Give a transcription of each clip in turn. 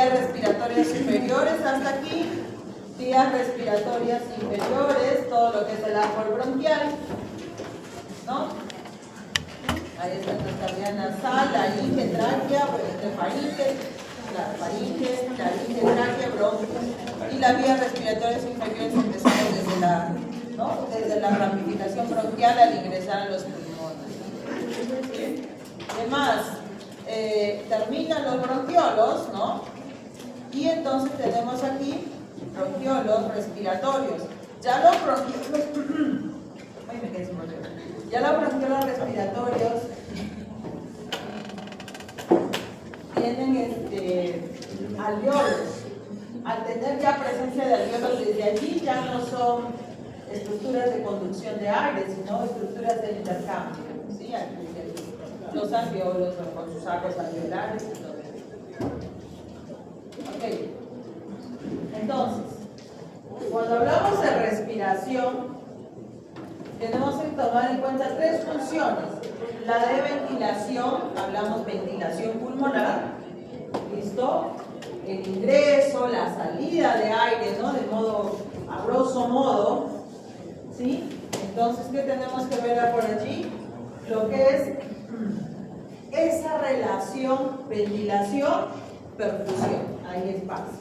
vías respiratorias superiores hasta aquí, vías respiratorias inferiores, todo lo que es el árbol bronquial, ¿no? Ahí está nuestra vía nasal, laringe, tráquea, faringe, laringe, tráquea, bronquios, y las vías respiratorias inferiores empezamos desde la, ¿no? Desde la ramificación bronquial al ingresar a los pulmones. ¿Sí? Además, terminan los bronquiolos, ¿no? Y entonces tenemos aquí bronquiolos respiratorios. Ya los bronquiolos, ay, me quedé sin bronquiolos. Ya los bronquiolos respiratorios tienen alveolos. Al tener ya presencia de alveolos, desde allí ya no son estructuras de conducción de aire, sino estructuras de intercambio. ¿Sí? Los alveolos con sus arcos alveolares y todo eso. Ok. Entonces, cuando hablamos de respiración, tenemos que tomar en cuenta tres funciones. La de ventilación, hablamos ventilación pulmonar, ¿listo? El ingreso, la salida de aire, ¿no? De modo, a grosso modo, ¿sí? Entonces, ¿qué tenemos que ver por allí? Lo que es esa relación ventilación-perfusión. Ahí es fácil.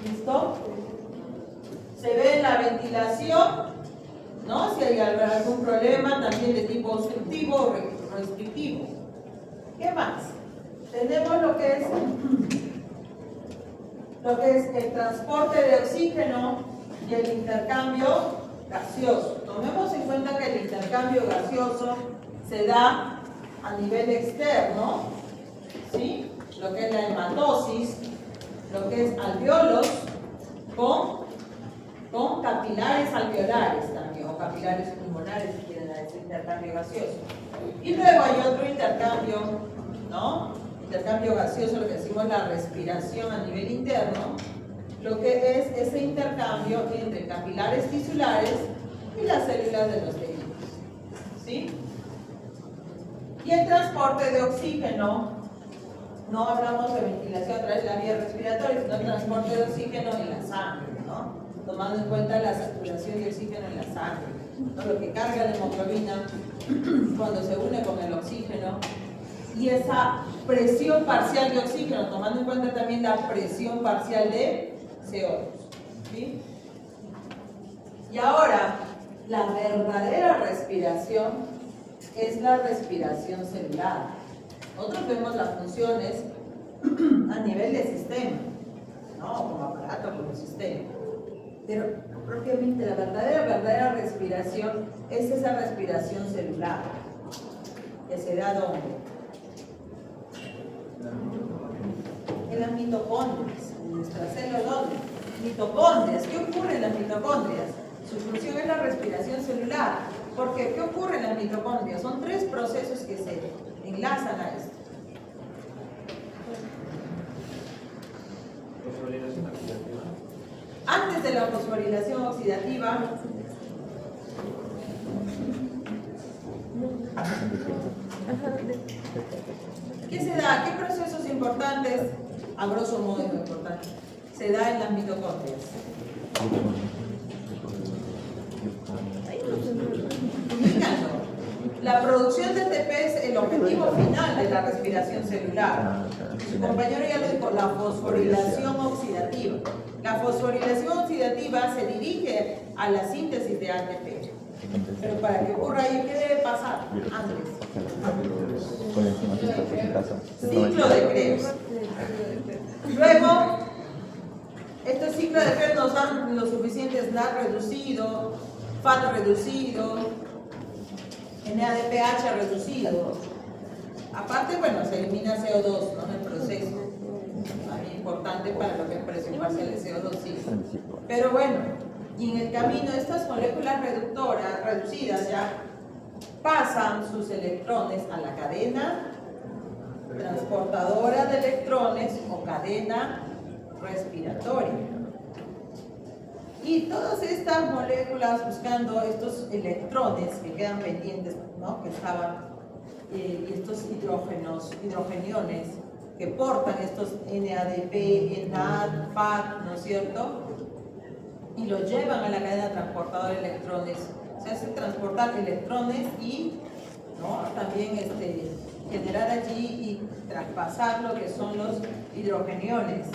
¿Listo? Se ve en la ventilación, ¿no? Si hay algún problema también de tipo obstructivo o restrictivo. ¿Qué más? Tenemos lo que es el transporte de oxígeno y el intercambio gaseoso. Tomemos en cuenta que el intercambio gaseoso se da a nivel externo, ¿sí? Lo que es la hematosis, lo que es alveolos con capilares alveolares también, o capilares pulmonares si quieren ese intercambio gaseoso. Y luego hay otro intercambio, ¿no? Intercambio gaseoso, lo que decimos la respiración a nivel interno, lo que es ese intercambio entre capilares tisulares y las células de los tejidos, ¿sí? Y el transporte de oxígeno, no hablamos de ventilación a través de la vía respiratoria, sino el transporte de oxígeno en la sangre, ¿no? Tomando en cuenta la saturación de oxígeno en la sangre, ¿no? Lo que carga la hemoglobina cuando se une con el oxígeno, y esa presión parcial de oxígeno, tomando en cuenta también la presión parcial de CO2, ¿sí? Y ahora, la verdadera respiración es la respiración celular. Nosotros vemos las funciones a nivel de sistema, ¿no? Como aparato, como sistema. Pero propiamente la verdadera respiración es esa respiración celular, que se da ¿dónde? En las mitocondrias, en nuestras células, ¿dónde? Mitocondrias. ¿Qué ocurre en las mitocondrias? Su función es la respiración celular. Porque, ¿qué ocurre en las mitocondrias? Son tres procesos que se enlazan a esto. Fosforilación oxidativa. Antes de la fosforilación oxidativa, ¿qué se da? ¿Qué procesos importantes, a grosso modo es lo importante, se da en las mitocondrias? La producción de ATP es el objetivo final de la respiración celular. Su compañero ya lo dijo, la fosforilación oxidativa. La fosforilación oxidativa se dirige a la síntesis de ATP. Pero para que ocurra ahí, ¿qué debe pasar antes? Ciclo de Krebs. Luego, estos ciclos de Krebs nos dan lo suficiente NAD reducido, FAT reducido, NADPH reducido. Aparte, bueno, se elimina CO2, ¿no? En el proceso. Muy importante para lo que es presión parcial de CO2, sí. Pero bueno, y en el camino estas moléculas reducidas ya pasan sus electrones a la cadena transportadora de electrones o cadena respiratoria. Y todas estas moléculas buscando estos electrones que quedan pendientes, ¿no? Que estaban, y estos hidrogeniones que portan estos NADP, NAD, FAD, ¿no es cierto? Y lo llevan a la cadena transportadora de electrones. Se hace transportar electrones y, ¿no?, también generar allí y traspasar lo que son los hidrogeniones,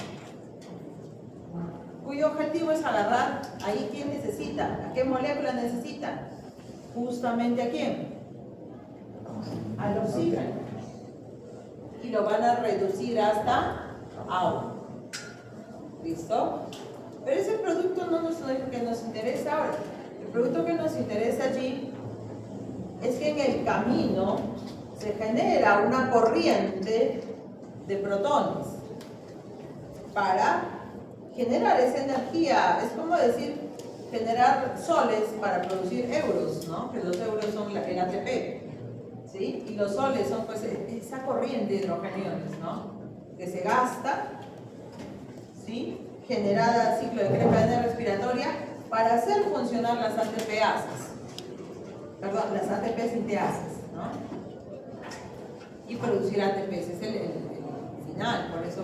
cuyo objetivo es agarrar ahí quién necesita, a qué molécula necesita, justamente a quién, al oxígeno, y lo van a reducir hasta agua. ¿Listo? Pero ese producto no es el que nos interesa ahora. El producto que nos interesa allí es que en el camino se genera una corriente de protones para generar esa energía. Es como decir, generar soles para producir euros, ¿no? Que los euros son el ATP, ¿sí? Y los soles son pues esa corriente de hidrogeniones, ¿no?, que se gasta, ¿sí?, generada al ciclo de cadena respiratoria para hacer funcionar las ATPases, perdón, las ATP sinteases, ¿no?, y producir ATP. Ese es el final. Por eso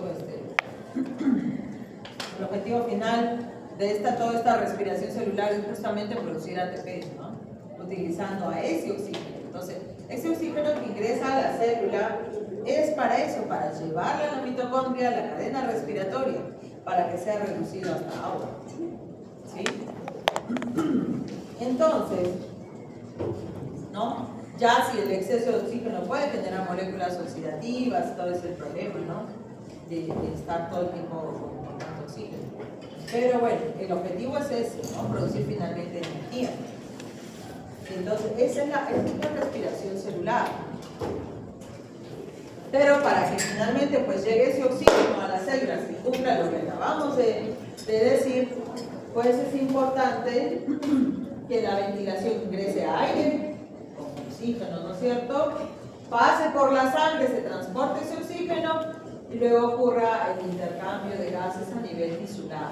el objetivo final de toda esta respiración celular es justamente producir ATP, ¿no?, utilizando a ese oxígeno. Entonces, ese oxígeno que ingresa a la célula es para eso, para llevarla a la mitocondria, a la cadena respiratoria, para que sea reducido hasta agua, ¿sí? Entonces, ¿no?, ya si el exceso de oxígeno puede generar moléculas oxidativas, todo ese problema, ¿no?, de estar todo el tiempo con tanto oxígeno. Pero bueno, el objetivo es ese, ¿no?, producir finalmente energía. Entonces, esa es la respiración celular. Pero para que finalmente pues llegue ese oxígeno a las células y cumpla lo que acabamos de decir, pues es importante que la ventilación ingrese aire con oxígeno, ¿no es cierto?, pase por la sangre, se transporte ese oxígeno y luego ocurra el intercambio de gases a nivel tisular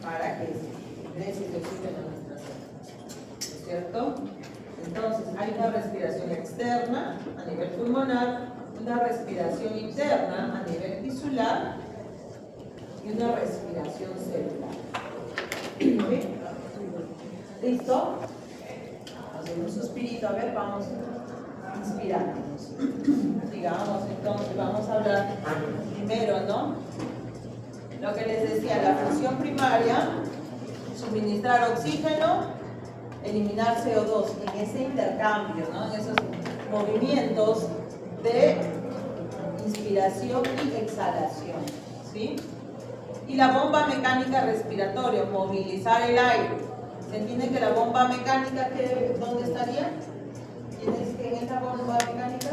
para que ingrese ese oxígeno a nuestras células, ¿no es cierto? Entonces, hay una respiración externa a nivel pulmonar, una respiración interna a nivel tisular y una respiración celular. ¿Sí? ¿Listo? Hacemos un suspirito, a ver, vamos inspirándonos. Digamos, entonces, vamos a hablar primero, ¿no?, lo que les decía, la función primaria, suministrar oxígeno, eliminar CO2 en ese intercambio, ¿no?, en esos movimientos de inspiración y exhalación, ¿sí? Y la bomba mecánica respiratoria, movilizar el aire. ¿Se entiende que la bomba mecánica, dónde estaría? ¿Quién es en esta bomba mecánica?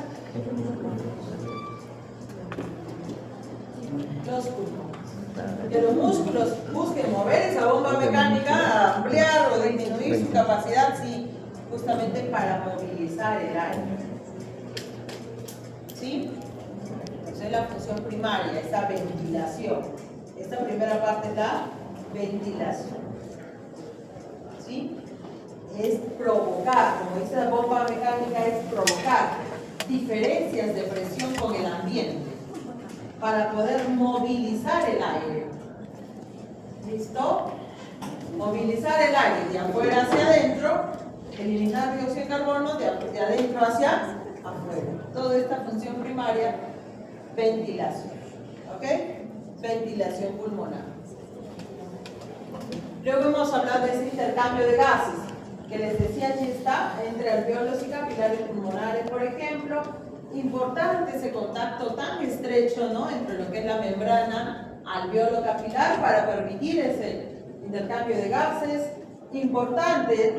Los pulmones. Que los músculos busquen mover esa bomba mecánica, ampliar o disminuir su capacidad, sí, justamente para movilizar el aire. ¿Sí? Entonces la función primaria, esa ventilación. Esta primera parte es la ventilación. ¿Sí? Es provocar, como dice la bomba mecánica, es provocar diferencias de presión con el ambiente para poder movilizar el aire. ¿Listo? Movilizar el aire de afuera hacia adentro, eliminar dióxido de carbono de adentro hacia afuera. Toda esta función primaria, ventilación. ¿Ok? Ventilación pulmonar. Luego hemos hablado de ese intercambio de gases, que les decía, allí está, entre alveolos y capilares pulmonares, por ejemplo. Importante ese contacto tan estrecho, ¿no?, entre lo que es la membrana alveolo capilar para permitir ese intercambio de gases. Importante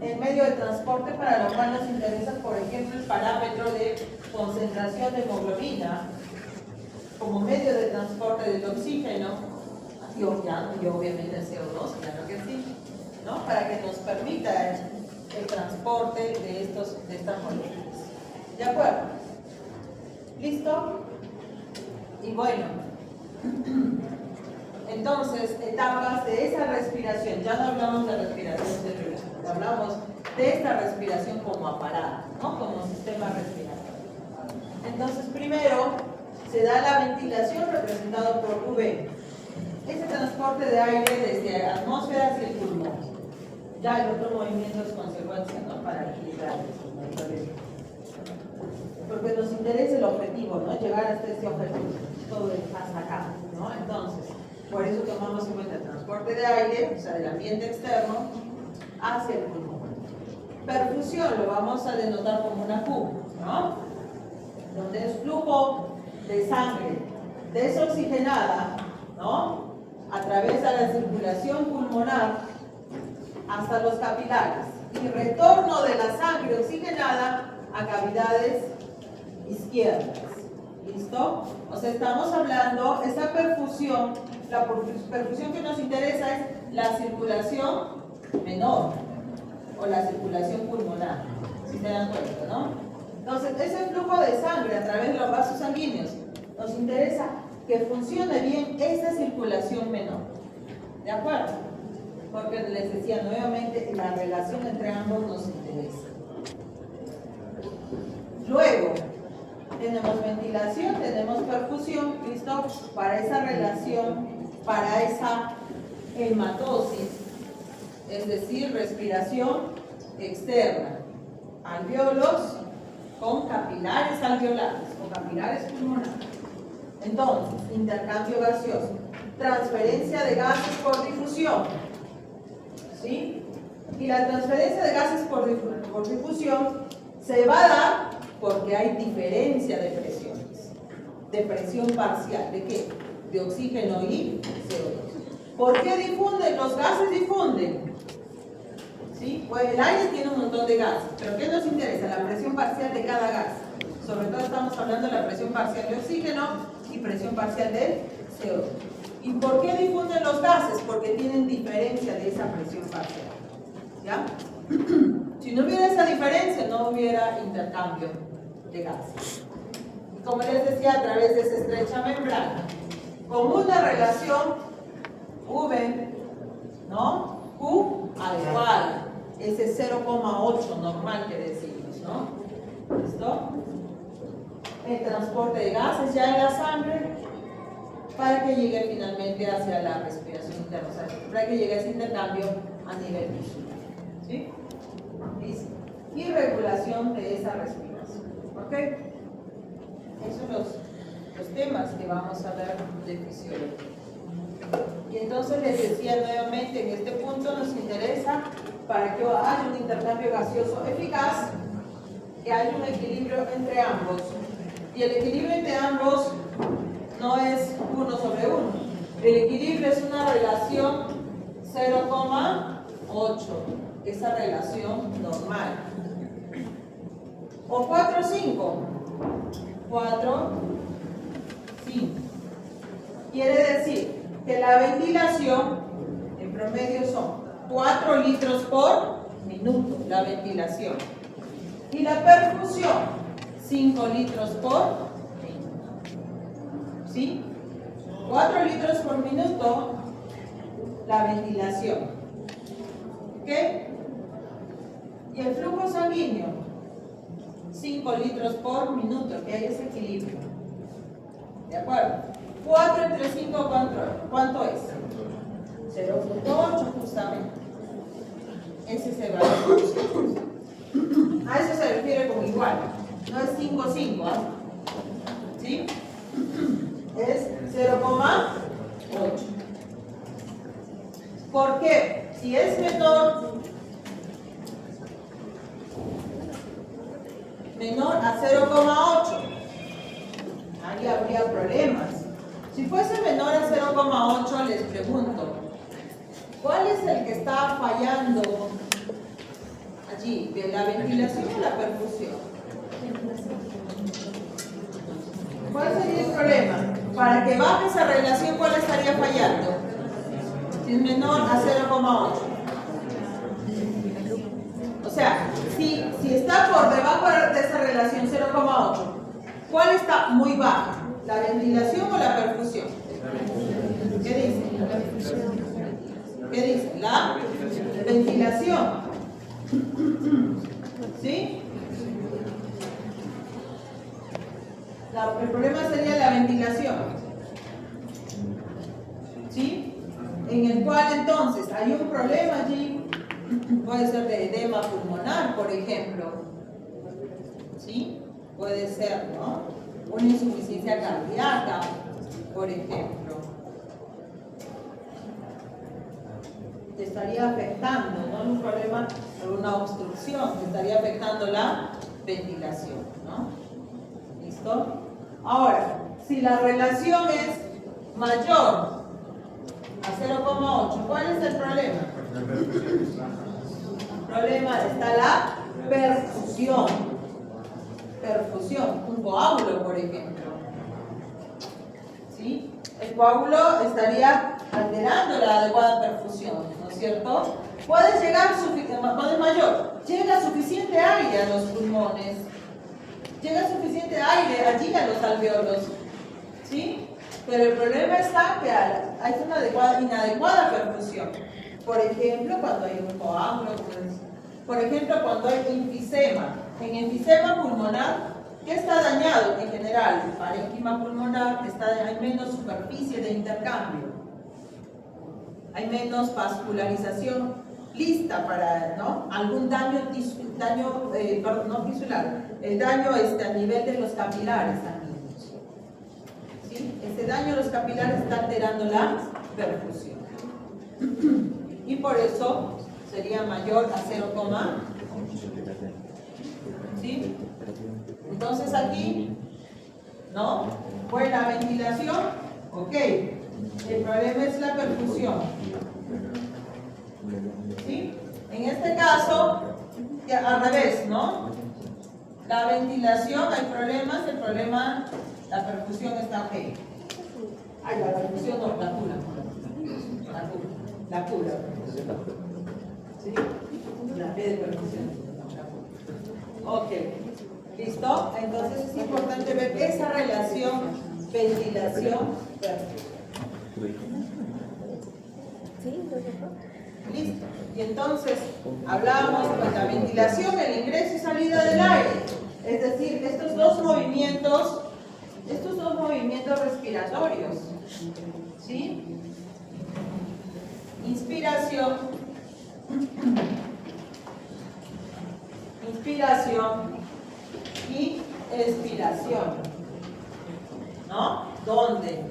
el medio de transporte, para lo cual nos interesa, por ejemplo, el parámetro de concentración de hemoglobina como medio de transporte del oxígeno y obviamente el CO2, claro que sí, ¿no?, para que nos permita el transporte de estas moléculas. ¿De acuerdo? ¿Listo? Y bueno, entonces, etapas de esa respiración. Ya no hablamos de respiración celular, hablamos de esta respiración como aparato, ¿no?, como sistema respiratorio. Entonces, primero, se da la ventilación representado por V. Ese transporte de aire desde atmósfera hacia el pulmón. Ya el otro movimiento es consecuencia, ¿no? Para equilibrar esos mayores. Porque nos interesa el objetivo, ¿no? Llegar hasta este objetivo, todo hasta acá, ¿no? Entonces, por eso tomamos en cuenta el transporte de aire, o sea, del ambiente externo, hacia el pulmón. Perfusión lo vamos a denotar como una Q, ¿no? Donde es flujo de sangre desoxigenada, ¿no? A través de la circulación pulmonar hasta los capilares y retorno de la sangre oxigenada a cavidades izquierdas. ¿Listo? O sea, estamos hablando, esa perfusión, la perfusión que nos interesa es la circulación menor o la circulación pulmonar, si se dan cuenta, ¿no? Entonces, ese flujo de sangre a través de los vasos sanguíneos nos interesa que funcione bien esa circulación menor. ¿De acuerdo? Porque les decía nuevamente, la relación entre ambos nos interesa. Luego, tenemos ventilación, tenemos perfusión, ¿listo? Para esa relación, para esa hematosis, es decir, respiración externa. Alvéolos con capilares alveolares o capilares pulmonares. Entonces, intercambio gaseoso. Transferencia de gases por difusión. ¿Sí? Y la transferencia de gases por difusión se va a dar porque hay diferencia de presiones. De presión parcial. ¿De qué? De oxígeno y CO2. ¿Por qué difunden? Los gases difunden. ¿Sí? Pues el aire tiene un montón de gases. ¿Pero qué nos interesa? La presión parcial de cada gas. Sobre todo estamos hablando de la presión parcial de oxígeno y presión parcial de CO2. ¿Y por qué difunden los gases? Porque tienen diferencia de esa presión parcial. ¿Ya? Si no hubiera esa diferencia, no hubiera intercambio de gases. Y como les decía, a través de esa estrecha membrana, con una relación V, ¿no? Q al igual, ese 0,8 normal que decimos, ¿no? ¿Listo? El transporte de gases ya en la sangre para que llegue finalmente hacia la respiración interna, o sea, para que llegue ese intercambio a nivel visual. ¿Sí? Listo. Y regulación de esa respiración. ¿Ok? Esos son los temas que vamos a ver de fisiología. Y entonces les decía nuevamente, en este punto nos interesa para que haya un intercambio gaseoso eficaz, que haya un equilibrio entre ambos. Y el equilibrio entre ambos no es 1 sobre 1. El equilibrio es una relación 0,8. Esa relación normal. O 4, 5. 4, 5. Quiere decir que la ventilación en promedio son 4 litros por minuto, la ventilación. Y la perfusión, 5 litros por minuto. ¿Sí? 4 litros por minuto, la ventilación. ¿Ok? Y el flujo sanguíneo, 5 litros por minuto, que hay ese equilibrio. ¿De acuerdo? 4 entre 5, ¿cuánto es? 0,8 justamente. Ese es el valor. A eso se refiere como igual. No es 5, 5, ¿ah? ¿Sí? Es 0,8. ¿Por qué? Si es menor a 0,8, ahí habría problemas. Si fuese menor a 0,8, les pregunto, ¿cuál es el que está fallando allí? ¿De la ventilación o la perfusión? ¿Cuál sería el problema? Para que baje esa relación, ¿cuál estaría fallando? Si es menor a 0,8. O sea, si está por debajo de esa relación 0,8, ¿cuál está muy baja? ¿La ventilación o la perfusión? ¿Qué dice? ¿Qué dice? La ventilación. ¿Sí? El problema sería la ventilación, ¿sí? En el cual entonces hay un problema allí, puede ser de edema pulmonar, por ejemplo, ¿sí? Puede ser, ¿no? Una insuficiencia cardíaca, por ejemplo. Te estaría afectando, ¿no? Un problema, una obstrucción, te estaría afectando la ventilación, ¿no? ¿Listo? Ahora, si la relación es mayor a 0,8, ¿cuál es el problema? El problema está la perfusión. Perfusión, un coágulo, por ejemplo. ¿Sí? El coágulo estaría alterando la adecuada perfusión, ¿no es cierto? Puede llegar, cuando es mayor, llega suficiente aire a los pulmones, llega suficiente aire allí a los alveolos, ¿sí? Pero el problema está que hay una inadecuada perfusión. Por ejemplo, cuando hay un coágulo, por ejemplo, cuando hay enfisema. En enfisema pulmonar, ¿qué está dañado en general? El parénquima pulmonar, hay menos superficie de intercambio, hay menos vascularización lista para, ¿no? Algún daño, perdón, no tisular, el daño a nivel de los capilares también. ¿Sí? Ese daño a los capilares está alterando la perfusión. Y por eso sería mayor a 0, ¿sí? Entonces aquí, ¿no? Buena ventilación, ok. El problema es la perfusión. ¿Sí? En este caso, al revés, ¿no? La ventilación, hay problemas, el problema, la perfusión está ok. Ay, la perfusión no, la cura. La cura. ¿Sí? La P de perfusión. Ok, ¿listo? Entonces es importante ver esa relación ventilación-perfusión. Listo. Y entonces hablábamos de la ventilación, el ingreso y salida del aire. Es decir, estos dos movimientos respiratorios. ¿Sí? Inspiración y expiración, ¿no? ¿Dónde?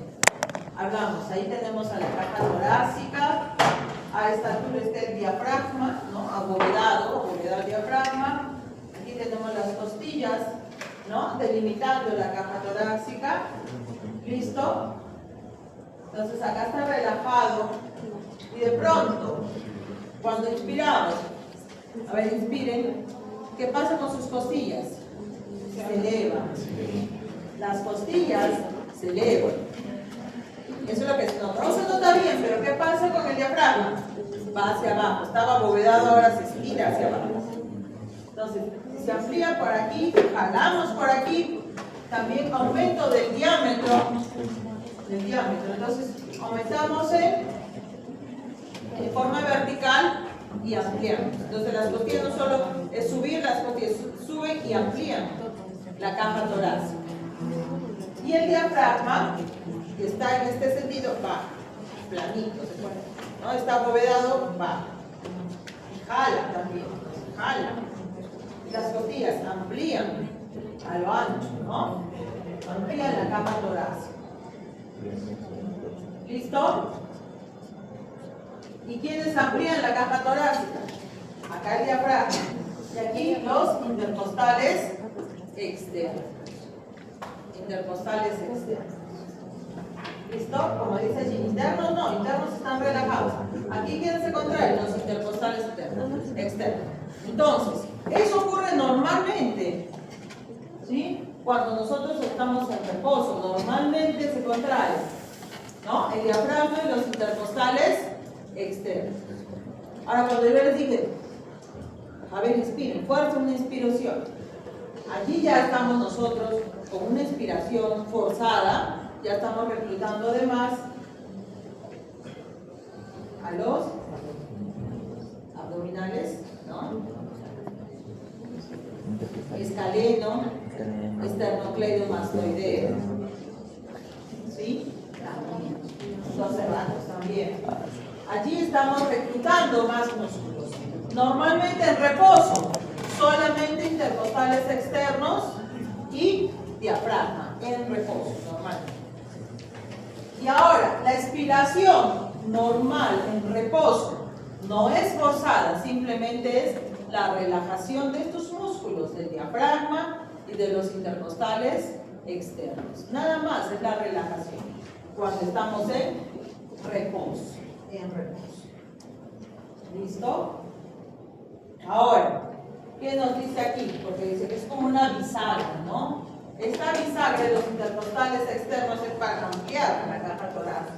Hablamos, ahí tenemos a la caja torácica, a esta altura está el diafragma, ¿no? Abovedado diafragma, aquí tenemos las costillas, ¿no? Delimitando la caja torácica, ¿listo? Entonces acá está relajado y de pronto, cuando inspiramos, a ver, inspiren, ¿qué pasa con sus costillas? Se elevan. Las costillas se elevan. Eso es lo que no se nota bien, pero ¿qué pasa con el diafragma? Va hacia abajo. Estaba abovedado, ahora se estira hacia abajo. Entonces, si se amplía por aquí, jalamos por aquí, también aumento del diámetro. Entonces, aumentamos en forma vertical y ampliamos. Entonces las costillas no solo es subir, las costillas suben y amplían la caja torácica. Y el diafragma, que está en este sentido, baja, planito, ¿se acuerdan? ¿No? Está abovedado, baja. Jala también, jala. Y las costillas amplían a lo ancho, ¿no? Amplían la caja torácica. ¿Listo? ¿Y quiénes amplían la caja torácica? Acá el diafragma. Y aquí los intercostales externos. ¿Listo? Como dice allí, internos no, internos están relajados. Aquí ¿quiénes se contraen? Los intercostales externos. Entonces, eso ocurre normalmente, ¿sí? Cuando nosotros estamos en reposo, normalmente se contrae, ¿no? El diafragma y los intercostales externos. Ahora, cuando yo les dije, a ver, inspiren, fuerza una inspiración. Allí ya estamos nosotros con una inspiración forzada, ya estamos reclutando además a los abdominales, ¿no? Escaleno, esternocleidomastoideo. ¿Sí? Los cerrados también. Allí estamos reclutando más músculos. Normalmente en reposo, solamente intercostales externos y diafragma en reposo, normalmente. Y ahora, la expiración normal en reposo no es forzada, simplemente es la relajación de estos músculos, del diafragma y de los intercostales externos. Nada más es la relajación cuando estamos en reposo. ¿Listo? Ahora, ¿qué nos dice aquí? Porque dice que es como una bisagra, ¿no? Esta bisagra de los intercostales externos es para ampliar la caja torácica.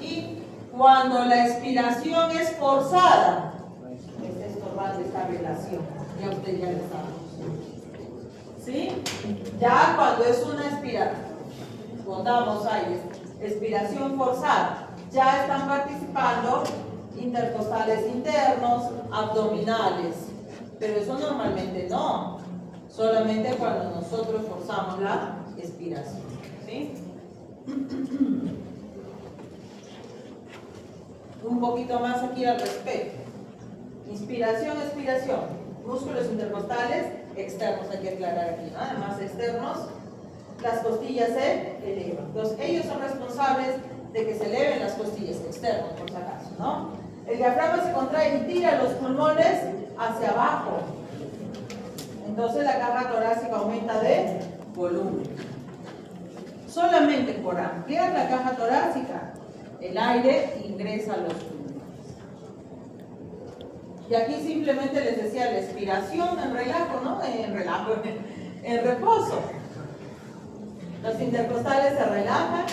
Y cuando la expiración es forzada, está estorbando esta relación. Ya usted ya lo sabe. ¿Sí? Ya cuando es una expiración, botamos ahí, expiración forzada, ya están participando intercostales internos, abdominales, pero eso normalmente no, solamente cuando nosotros forzamos la expiración. ¿Sí? Un poquito más aquí al respecto. Inspiración, expiración, músculos intercostales externos, hay que aclarar aquí, ¿no? Además externos, las costillas se elevan. Entonces ellos son responsables de que se eleven las costillas externas, por si acaso, ¿no? El diafragma se contrae y tira los pulmones hacia abajo. Entonces la caja torácica aumenta de volumen. Solamente por ampliar la caja torácica, el aire ingresa a los pulmones. Y aquí simplemente les decía la expiración en relajo, ¿no? En reposo. Los intercostales se relajan,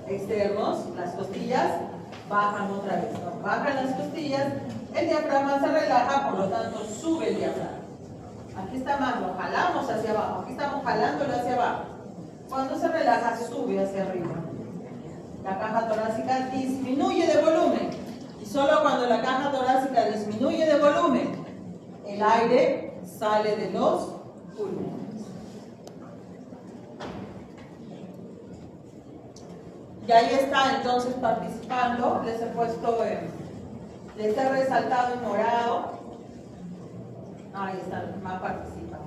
externos, las costillas bajan otra vez, ¿no? Bajan las costillas, el diafragma se relaja, por lo tanto sube el diafragma. Aquí está más, lo jalamos hacia abajo, aquí estamos jalándolo hacia abajo. Cuando se relaja, sube hacia arriba. La caja torácica disminuye de volumen. Y solo cuando la caja torácica disminuye de volumen, el aire sale de los pulmones. Y ahí está entonces participando, les he puesto, les he resaltado en morado. Ahí está, más participa.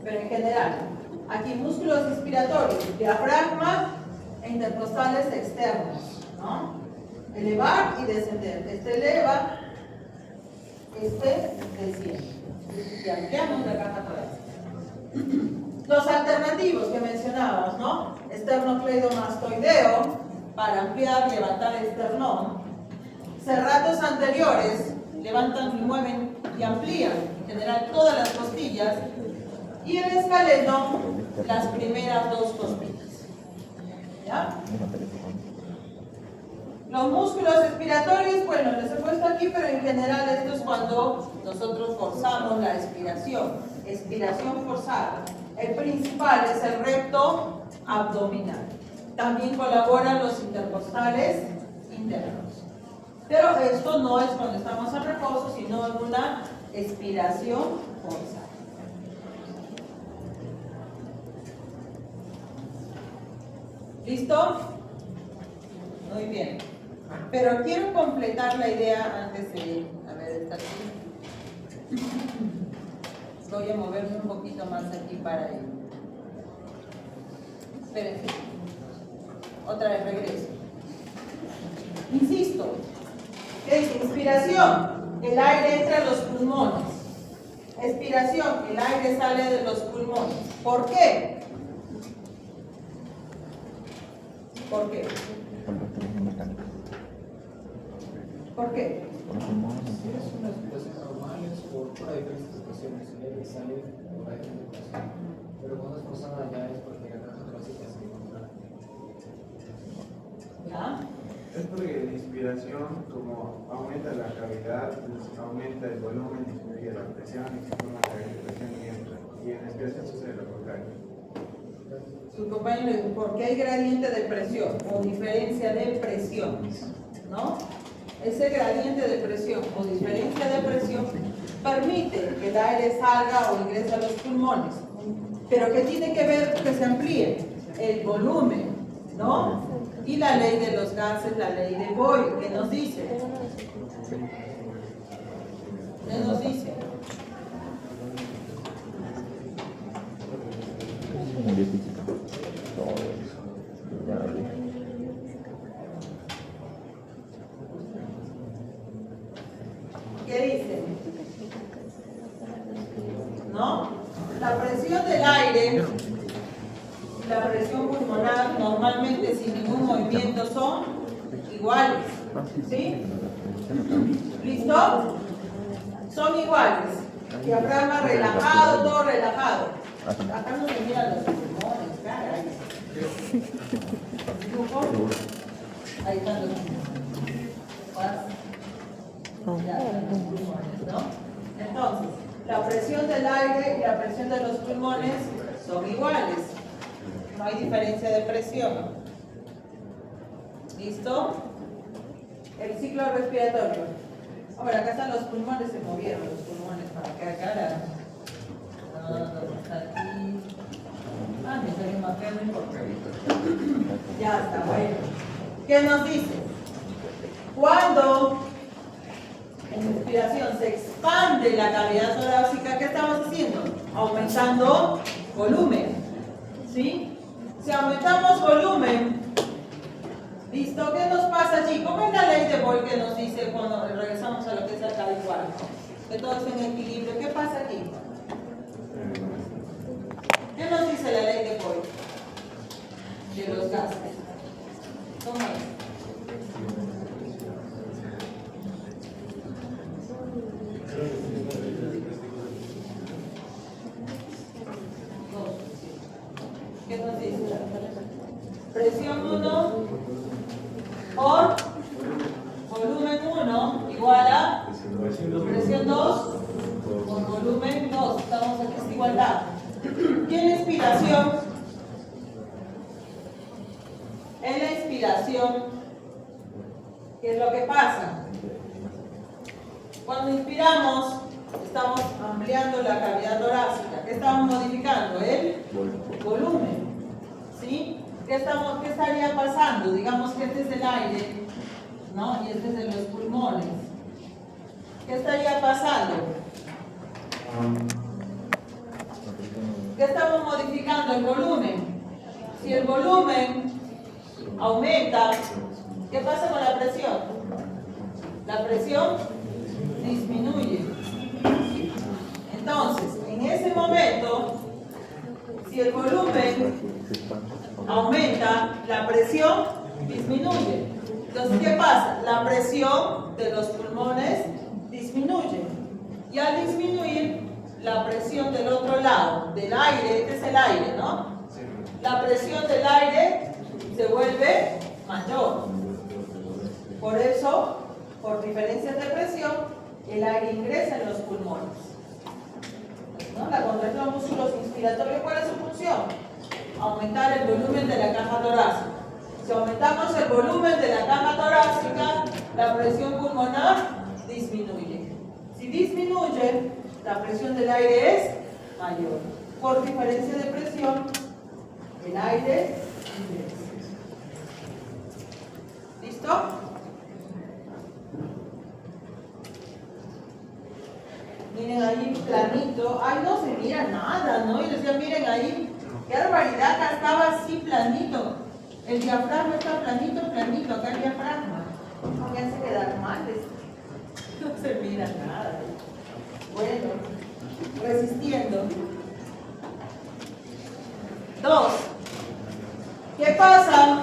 Pero en general, aquí músculos respiratorios, diafragma e intercostales externos, ¿no? Elevar y descender. Este eleva, este desciende. Y ampliamos la caja torácica. Los alternativos que mencionábamos, ¿no? Esternocleidomastoideo, para ampliar, levantar el esternón. Serratos anteriores, levantan y mueven y amplían, en general, todas las costillas. Y el esqueleto, las primeras dos costillas. ¿Ya? Los músculos respiratorios, bueno, les he puesto aquí, pero en general esto es cuando nosotros forzamos la expiración. Expiración forzada. El principal es el recto abdominal. También colaboran los intercostales internos. Pero esto no es cuando estamos en reposo, sino en una expiración forzada. ¿Listo? Muy bien. Pero quiero completar la idea antes de... A ver, esta aquí. Voy a moverme un poquito más aquí para ir. Espérense. Otra vez regreso. Insisto. ¿Qué dice? Inspiración. El aire entra a los pulmones. Expiración. El aire sale de los pulmones. ¿Por qué? ¿Por qué? ¿Por qué? Si es una situación normal, es por diferentes situaciones, y sale por ahí de educación. Pero cuando es forzada ya es porque la caja torácica se contrae. ¿Ya? Es porque la inspiración, como aumenta la cavidad, pues aumenta el volumen, disminuye la presión y se forma la presión y entra. Y en la expiración sucede lo contrario. Su compañero dijo, ¿por qué hay gradiente de presión o diferencia de presión? ¿No? Ese gradiente de presión o diferencia de presión permite que el aire salga o ingrese a los pulmones un Pero ¿qué tiene que ver que se amplíe? El volumen, ¿no? Y la ley de los gases, la ley de Boyle, ¿qué nos dice? ¿Qué nos dice? ¿Qué dice? ¿No? La presión del aire y la presión pulmonar normalmente sin ningún movimiento son iguales. ¿Sí? ¿Listo? Son iguales. Diafragma relajado, todo relajado. Acá no se miran los pulmones, caray. Ahí están los pulmones. Ya, los pulmones, ¿no? Entonces, la presión del aire y la presión de los pulmones son iguales. No hay diferencia de presión. ¿Listo? El ciclo respiratorio. Ahora, acá están los pulmones, se movieron los pulmones para acá. No, está aquí. Ah, me salió más feo, no importa. Ya está, bueno. ¿Qué nos dice? Cuando en respiración se expande la cavidad torácica, ¿qué estamos haciendo? Aumentando volumen. ¿Sí? Si aumentamos volumen, ¿listo? ¿Qué nos pasa allí? ¿Cómo es la ley de Boyle que nos dice cuando regresamos a lo que es el igual? Que todo es en equilibrio. ¿Qué pasa aquí? ¿Qué nos dice la ley de Boyle? De los gases. ¿Cómo es? ¿Qué nos dice? Presión 1 por volumen 1 igual a presión 2 por volumen 2. Estamos en esta igualdad. ¿Y en la inspiración? En la inspiración, ¿qué es lo que pasa? Cuando inspiramos, estamos ampliando la cavidad torácica. ¿Qué estamos modificando? El volumen. ¿Sí? ¿Qué estaría pasando? Digamos que este es el aire, ¿no? Y este es de los pulmones. ¿Qué estaría pasando? ¿Qué estamos modificando? El volumen. Si el volumen aumenta, ¿qué pasa con la presión? La presión disminuye. Entonces, en ese momento, si el volumen aumenta, la presión disminuye. Entonces, ¿qué pasa? La presión de los pulmones disminuye. Y al disminuir, la presión del otro lado, del aire, este es el aire, ¿no? La presión del aire se vuelve mayor. Por eso, por diferencias de presión, el aire ingresa en los pulmones. ¿No? La contracción de los músculos inspiratorios, ¿cuál es su función? Aumentar el volumen de la caja torácica. Si aumentamos el volumen de la caja torácica, la presión pulmonar disminuye. Si disminuye, la presión del aire es mayor. Por diferencia de presión, el aire ingresa. ¿Listo? Miren ahí planito. Ay, no se mira nada, ¿no? Y decía, miren ahí, qué barbaridad, acá estaba así planito. El diafragma está planito, acá el diafragma. Me hace quedar mal. No se mira nada. Bueno, resistiendo. 2. ¿Qué pasa?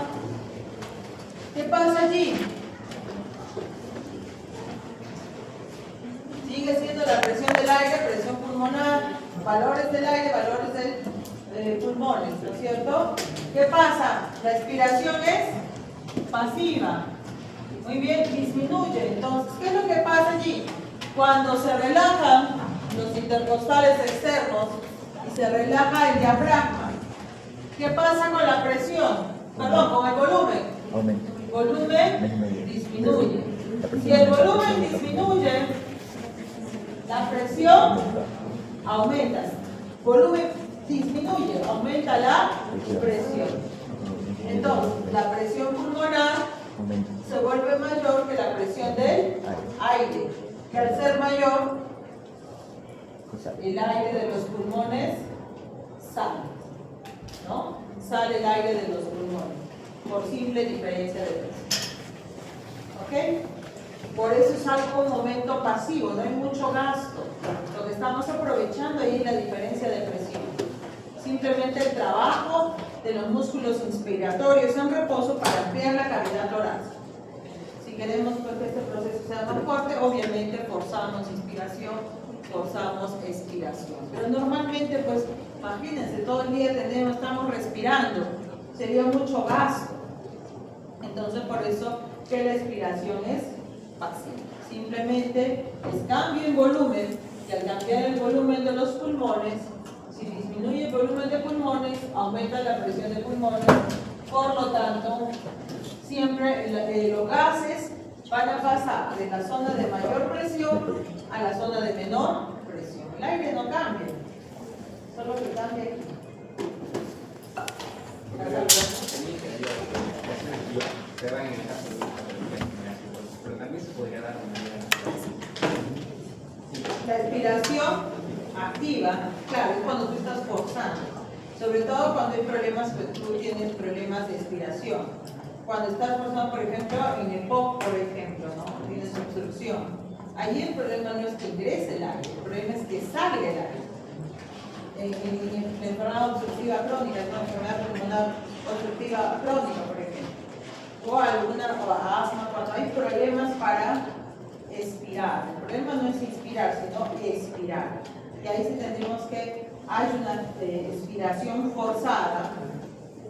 ¿Qué pasa allí? Sigue siendo la presión del aire, presión pulmonar, valores del aire, valores de pulmones, ¿no es cierto? ¿Qué pasa? La expiración es pasiva. Muy bien, disminuye. Entonces, ¿qué es lo que pasa allí? Cuando se relajan los intercostales externos y se relaja el diafragma, ¿qué pasa con la presión? Perdón, con el volumen. El volumen disminuye. Si el volumen disminuye, la presión aumenta. Volumen disminuye. disminuye, aumenta la presión. Entonces, la presión pulmonar se vuelve mayor que la presión del aire. Y al ser mayor, el aire de los pulmones sale, ¿no? Sale el aire de los pulmones, por simple diferencia de presión. ¿Ok? Por eso es algo un momento pasivo, no hay mucho gasto. Lo que estamos aprovechando ahí es la diferencia de presión. Simplemente el trabajo de los músculos inspiratorios en reposo para ampliar la cavidad torácica. Si queremos pues, que este proceso sea más fuerte, obviamente forzamos inspiración, forzamos expiración. Pero normalmente, pues, imagínense, todo el día estamos respirando, sería mucho gasto. Entonces, por eso que la expiración es pasiva. Simplemente es cambio en volumen, y al cambiar el volumen de los pulmones, si disminuye el volumen de pulmones, aumenta la presión de pulmones, por lo tanto, siempre los gases van a pasar de la zona de mayor presión a la zona de menor presión. El aire no cambia, solo que cambia aquí. Pero también se podría dar La expiración activa, claro, es cuando tú estás forzando. Sobre todo cuando hay problemas, pues tú tienes problemas de expiración. Cuando estás forzando, por ejemplo, en EPOC, por ejemplo, ¿no? Tienes obstrucción. Allí el problema no es que ingrese el aire, el problema es que salga el aire. En enfermedad obstructiva crónica, ¿no? Enfermedad pulmonar obstructiva crónica, por ejemplo. O asma, cuando hay problemas para expirar. El problema no es inspirar, sino expirar. Y ahí sí tendríamos que hay una expiración forzada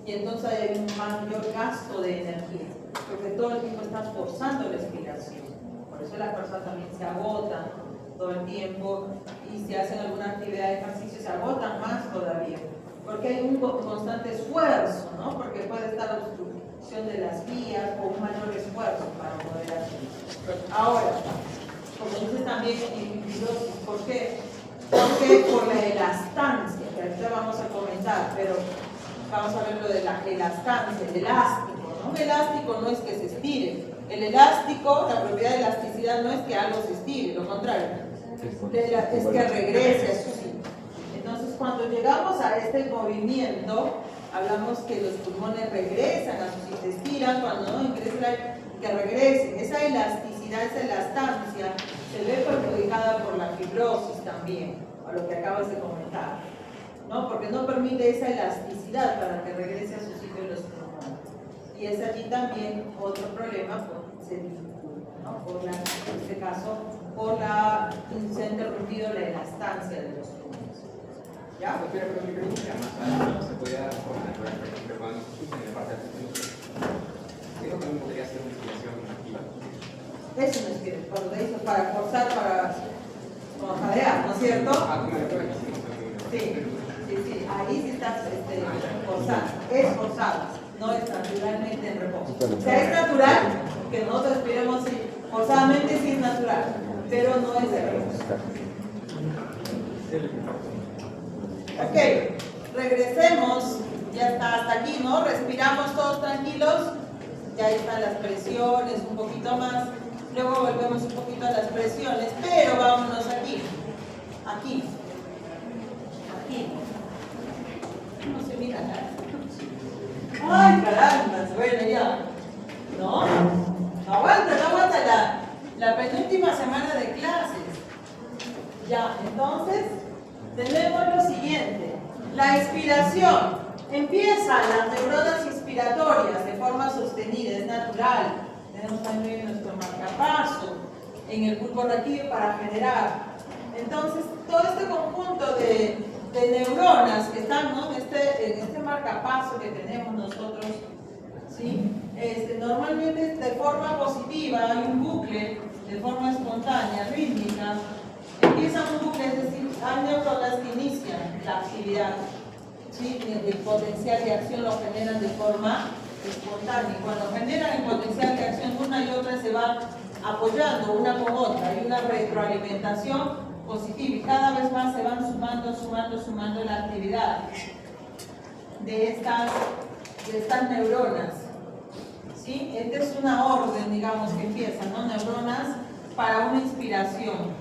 y entonces hay un mayor gasto de energía, porque todo el tiempo estás forzando la expiración. Por eso las personas también se agotan todo el tiempo y si hacen alguna actividad de ejercicio se agotan más todavía, porque hay un constante esfuerzo, ¿no? Porque puede estar obstrucción de las vías o un mayor esfuerzo para poder hacer. Ahora, como dices también en fibrosis, ¿por qué? Porque por la elastancia, que ahorita vamos a comentar, pero vamos a ver lo de la elastancia, el elástico, ¿no? Un elástico no es que se estire. El elástico, la propiedad de elasticidad no es que algo se estire, lo contrario, es que regrese a su sitio. Entonces, cuando llegamos a este movimiento, hablamos que los pulmones regresan a su sitio, se estiran cuando no ingresa el aire, que regresen. Esa elasticidad, esa elastancia, se ve perjudicada por la fibrosis también, a lo que acabas de comentar, ¿no? Porque no permite esa elasticidad para que regrese a su sitio los pulmones. Y es allí también otro problema, se dificulta, ¿no? En este caso, se ha interrumpido la elastancia de los pulmones. ¿Ya? Pero mi pregunta más se podría dar de forma natural, por ejemplo, cuando se escucha en la parte del sentido, creo que también podría ser una inspiración activa. Es una inspiración, cuando dices para forzar, para jadear, ¿no es cierto? Sí, ahí sí estás forzando, es forzado, no es naturalmente en reposo. O sea, es natural que nosotros respiremos forzadamente, sí es natural, pero no es de reposo. Ok, regresemos, ya está hasta aquí, ¿no? Respiramos todos tranquilos, ya están las presiones, un poquito más, luego volvemos un poquito a las presiones, pero vámonos aquí, aquí. No se mira nada. Ay, caramba, bueno, ya. No aguanta la penúltima semana de clases. Ya, entonces, tenemos lo siguiente. La inspiración. Empiezan las neuronas inspiratorias de forma sostenida, es natural. Tenemos también nuestro marcapaso en el bulbo raquídeo para generar. Entonces, todo este conjunto de neuronas que están, ¿no? en este marcapaso que tenemos nosotros, ¿sí? Normalmente de forma positiva hay un bucle de forma espontánea, rítmica, empieza un bucle, es decir, hay neuronas que inician la actividad, ¿sí? El potencial de acción lo generan de forma espontánea, y cuando generan el potencial de acción una y otra se van apoyando una con otra, hay una retroalimentación positiva y cada vez más se van sumando la actividad. de estas neuronas. ¿Sí? Esta es una orden, digamos, que empieza, ¿no? Neuronas para una inspiración,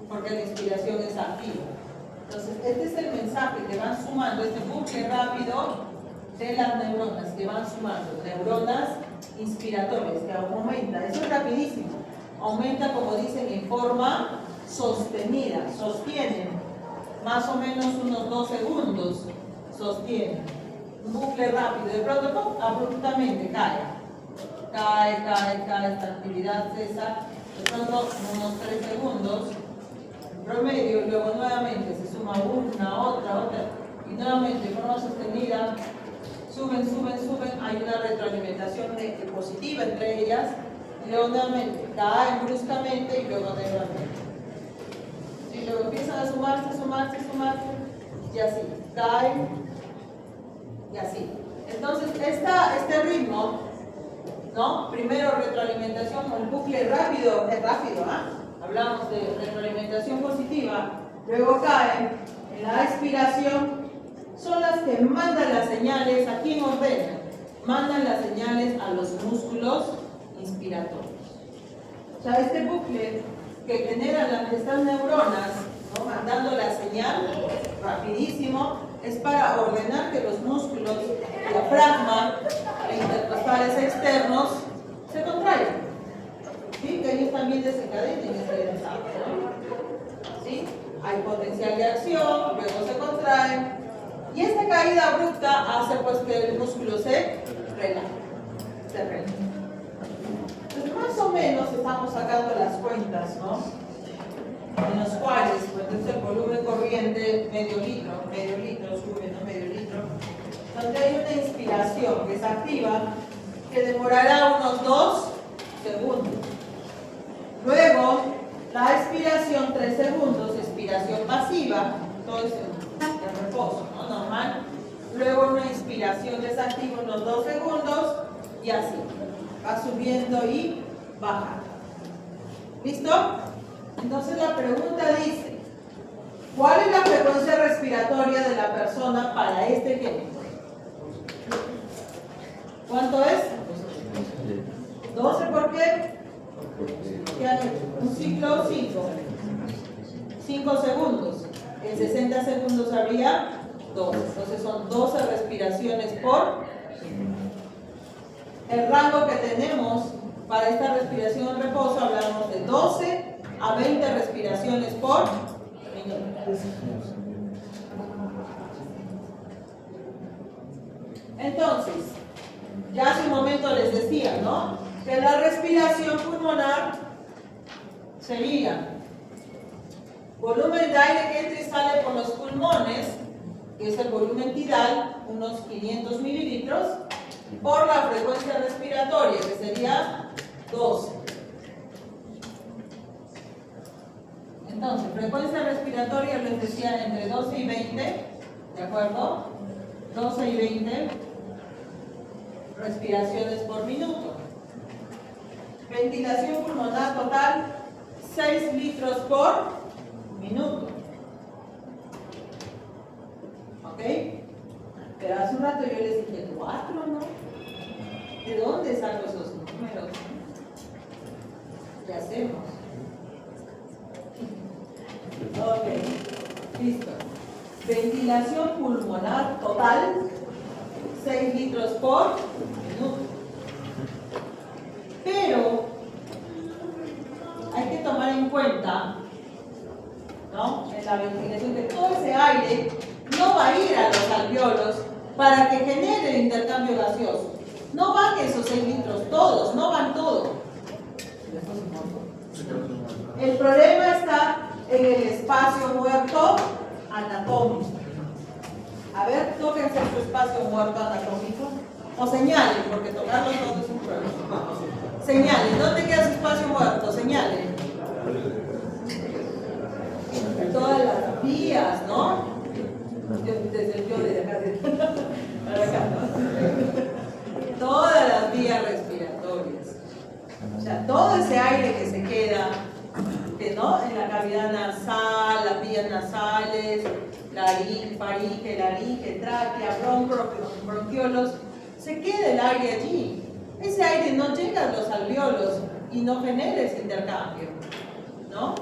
porque la inspiración es activa. Entonces, este es el mensaje que van sumando, este bucle rápido de las neuronas, que van sumando, neuronas inspiratorias, que aumenta, eso es rapidísimo, aumenta, como dicen, en forma sostenida, sostienen, más o menos unos 2 segundos, sostienen, un bucle rápido, de pronto, ¡pum!, abruptamente cae, esta actividad cesa, de pronto unos 3 segundos, promedio, y luego nuevamente se suma una, otra, y nuevamente de forma sostenida, suben, hay una retroalimentación positiva entre ellas, y luego nuevamente caen bruscamente y luego nuevamente. Y luego empiezan a sumarse, y así, caen, y así. Entonces, este ritmo, ¿no? Primero retroalimentación, el bucle rápido, es rápido, ¿ah? Hablamos de retroalimentación positiva, luego caen en la expiración, son las que mandan las señales, ¿a quién ordena? Mandan las señales a los músculos inspiratorios. O sea, este bucle que generan estas neuronas, ¿no?, mandando la señal rapidísimo, es para ordenar que los músculos, diafragma e intercostales externos se contraigan. ¿Sí? Que ellos también desencadenen ese mensaje, ¿no? ¿Sí? Hay potencial de acción, luego se contraen, y esta caída abrupta hace pues que el músculo se relaje. Entonces, más o menos estamos sacando las cuentas, ¿no? En los cuales, pues, entonces el volumen corriente, medio litro, sube, ¿no? Medio litro, donde hay una inspiración que se activa, que demorará unos 2 segundos. Luego, la expiración 3 segundos, expiración pasiva, todo es de reposo, ¿no? Normal. Luego una inspiración desactiva unos 2 segundos y así. Va subiendo y bajando. ¿Listo? Entonces la pregunta dice, ¿cuál es la frecuencia respiratoria de la persona para este ejemplo? ¿Cuánto es? 12, ¿por qué? ¿Qué han hecho? Un ciclo 5 segundos. En 60 segundos habría 12. Entonces son 12 respiraciones por minuto. El rango que tenemos para esta respiración en reposo, hablamos de 12 a 20 respiraciones por minuto. Entonces, ya hace un momento les decía, ¿no?, que la respiración pulmonar sería volumen de aire que entra y sale por los pulmones, que es el volumen tidal, unos 500 mililitros, por la frecuencia respiratoria, que sería 12. Entonces, frecuencia respiratoria les decía entre 12 y 20, ¿de acuerdo? 12 y 20 respiraciones por minuto. Ventilación pulmonar total, 6 litros por minuto. ¿Ok? Pero hace un rato yo les dije 4, ¿no? ¿De dónde saco esos números? ¿Qué hacemos? Ok, listo. Ventilación pulmonar total, 6 litros por minuto. Pero hay que tomar en cuenta, ¿no?, en la ventilación, que todo ese aire no va a ir a los alvéolos para que genere el intercambio gaseoso. No van esos 6 litros todos, no van todos. El problema está en el espacio muerto anatómico. A ver, tóquense su espacio muerto anatómico. O señalen, porque tocarlo todo es un problema. Señalen, ¿dónde queda su espacio muerto? Señalen. Todas las vías, ¿no? Desde el yo de acá, para acá, ¿no? Todas las vías respiratorias. O sea, todo ese aire que se queda, ¿no?, en la cavidad nasal, las vías nasales, faringe, laringe, tráquea, bronquiolos, se queda el aire allí. Ese aire no llega a los alveolos y no genera ese intercambio, ¿no?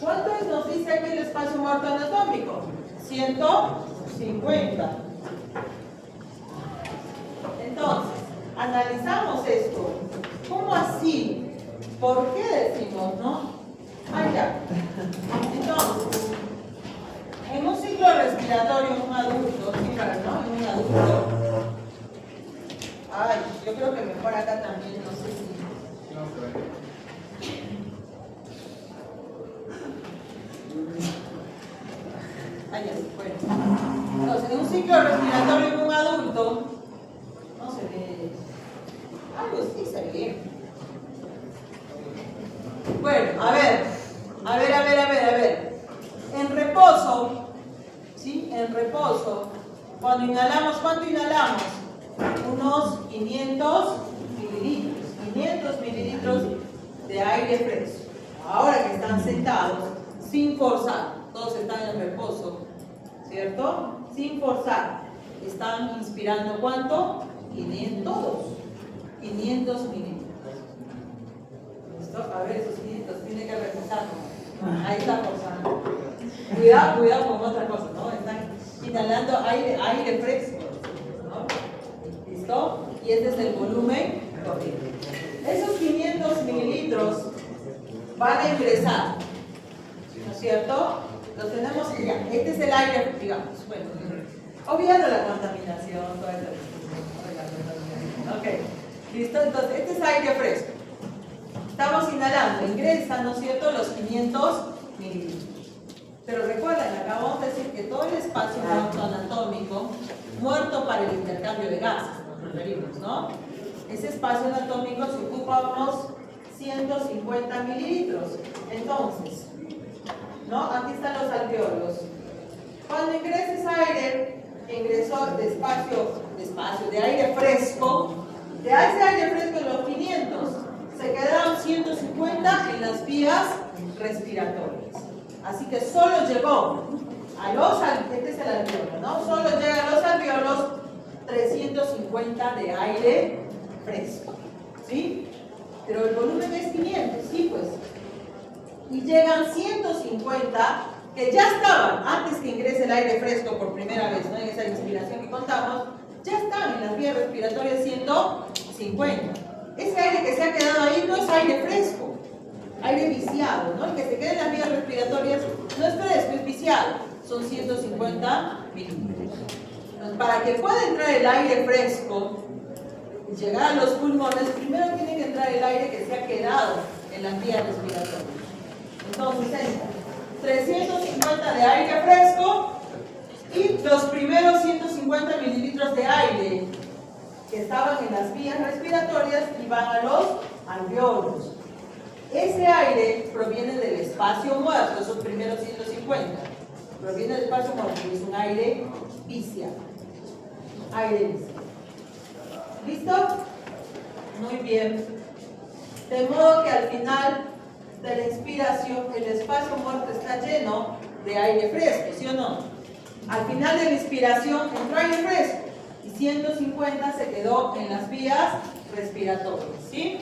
¿Cuánto nos dice aquí el espacio muerto anatómico? 150. Entonces, analizamos esto. ¿Cómo así? ¿Por qué decimos, no? Ya. Entonces, en un ciclo respiratorio en un adulto, ¿no? En un adulto. Ay, yo creo que mejor acá también, no sé si. Bueno. Entonces, en un ciclo respiratorio en un adulto, no se ve. Algo sí se ve. Bueno, a ver. En reposo, ¿sí? En reposo, cuando inhalamos, ¿cuánto inhalamos? Unos 500 mililitros. 500 mililitros de aire fresco. Ahora que están sentados, sin forzar, todos están en reposo, ¿cierto? Sin forzar, están inspirando ¿cuánto? 500 mililitros. ¿Listo? A ver, esos 500 tiene que reposar. Ahí está forzando. Cuidado con otra cosa, ¿no? Están inhalando aire fresco, ¿no? ¿Listo? Y este es el volumen corriente. Esos 500 mililitros van a ingresar, ¿no es cierto? Los tenemos ya. Este es el aire, digamos. Bueno, obviando la contaminación, toda esta cuestión. Ok, listo. Entonces, este es aire fresco. Estamos inhalando, ingresan, ¿no es cierto?, los 500 mililitros. Pero recuerden, acabamos de decir que todo el espacio muerto anatómico, muerto para el intercambio de gases, nos referimos, ¿no? Ese espacio anatómico se ocupa unos 150 mililitros. Entonces, ¿no? Aquí están los alveolos. Cuando ingreses aire, ingresó de aire fresco, de ese aire fresco de los 500, se quedaron 150 en las vías respiratorias. Así que solo llegó a los alveolos, este es el alveolo, ¿no? Solo llega a los alveolos 350 de aire fresco, ¿sí? Pero el volumen es 500, sí, pues. Y llegan 150 que ya estaban, antes que ingrese el aire fresco por primera vez, ¿no? En esa inspiración que contamos, ya están en las vías respiratorias 150. Ese aire que se ha quedado ahí no es aire fresco, aire viciado, ¿no? El que se queda en las vías respiratorias no es fresco, es viciado. Son 150 mililitros. Entonces, para que pueda entrar el aire fresco y llegar a los pulmones, primero tiene que entrar el aire que se ha quedado en las vías respiratorias. Entonces entra 350 de aire fresco y los primeros 150 mililitros de aire que estaban en las vías respiratorias y van a los alveolos. Ese aire proviene del espacio muerto, esos primeros 150. Proviene del espacio muerto y es un aire viciado. Aire viciado. ¿Listo? Muy bien. De modo que al final de la inspiración, el espacio muerto está lleno de aire fresco, ¿sí o no? Al final de la inspiración entró aire fresco y 150 se quedó en las vías respiratorias, ¿sí?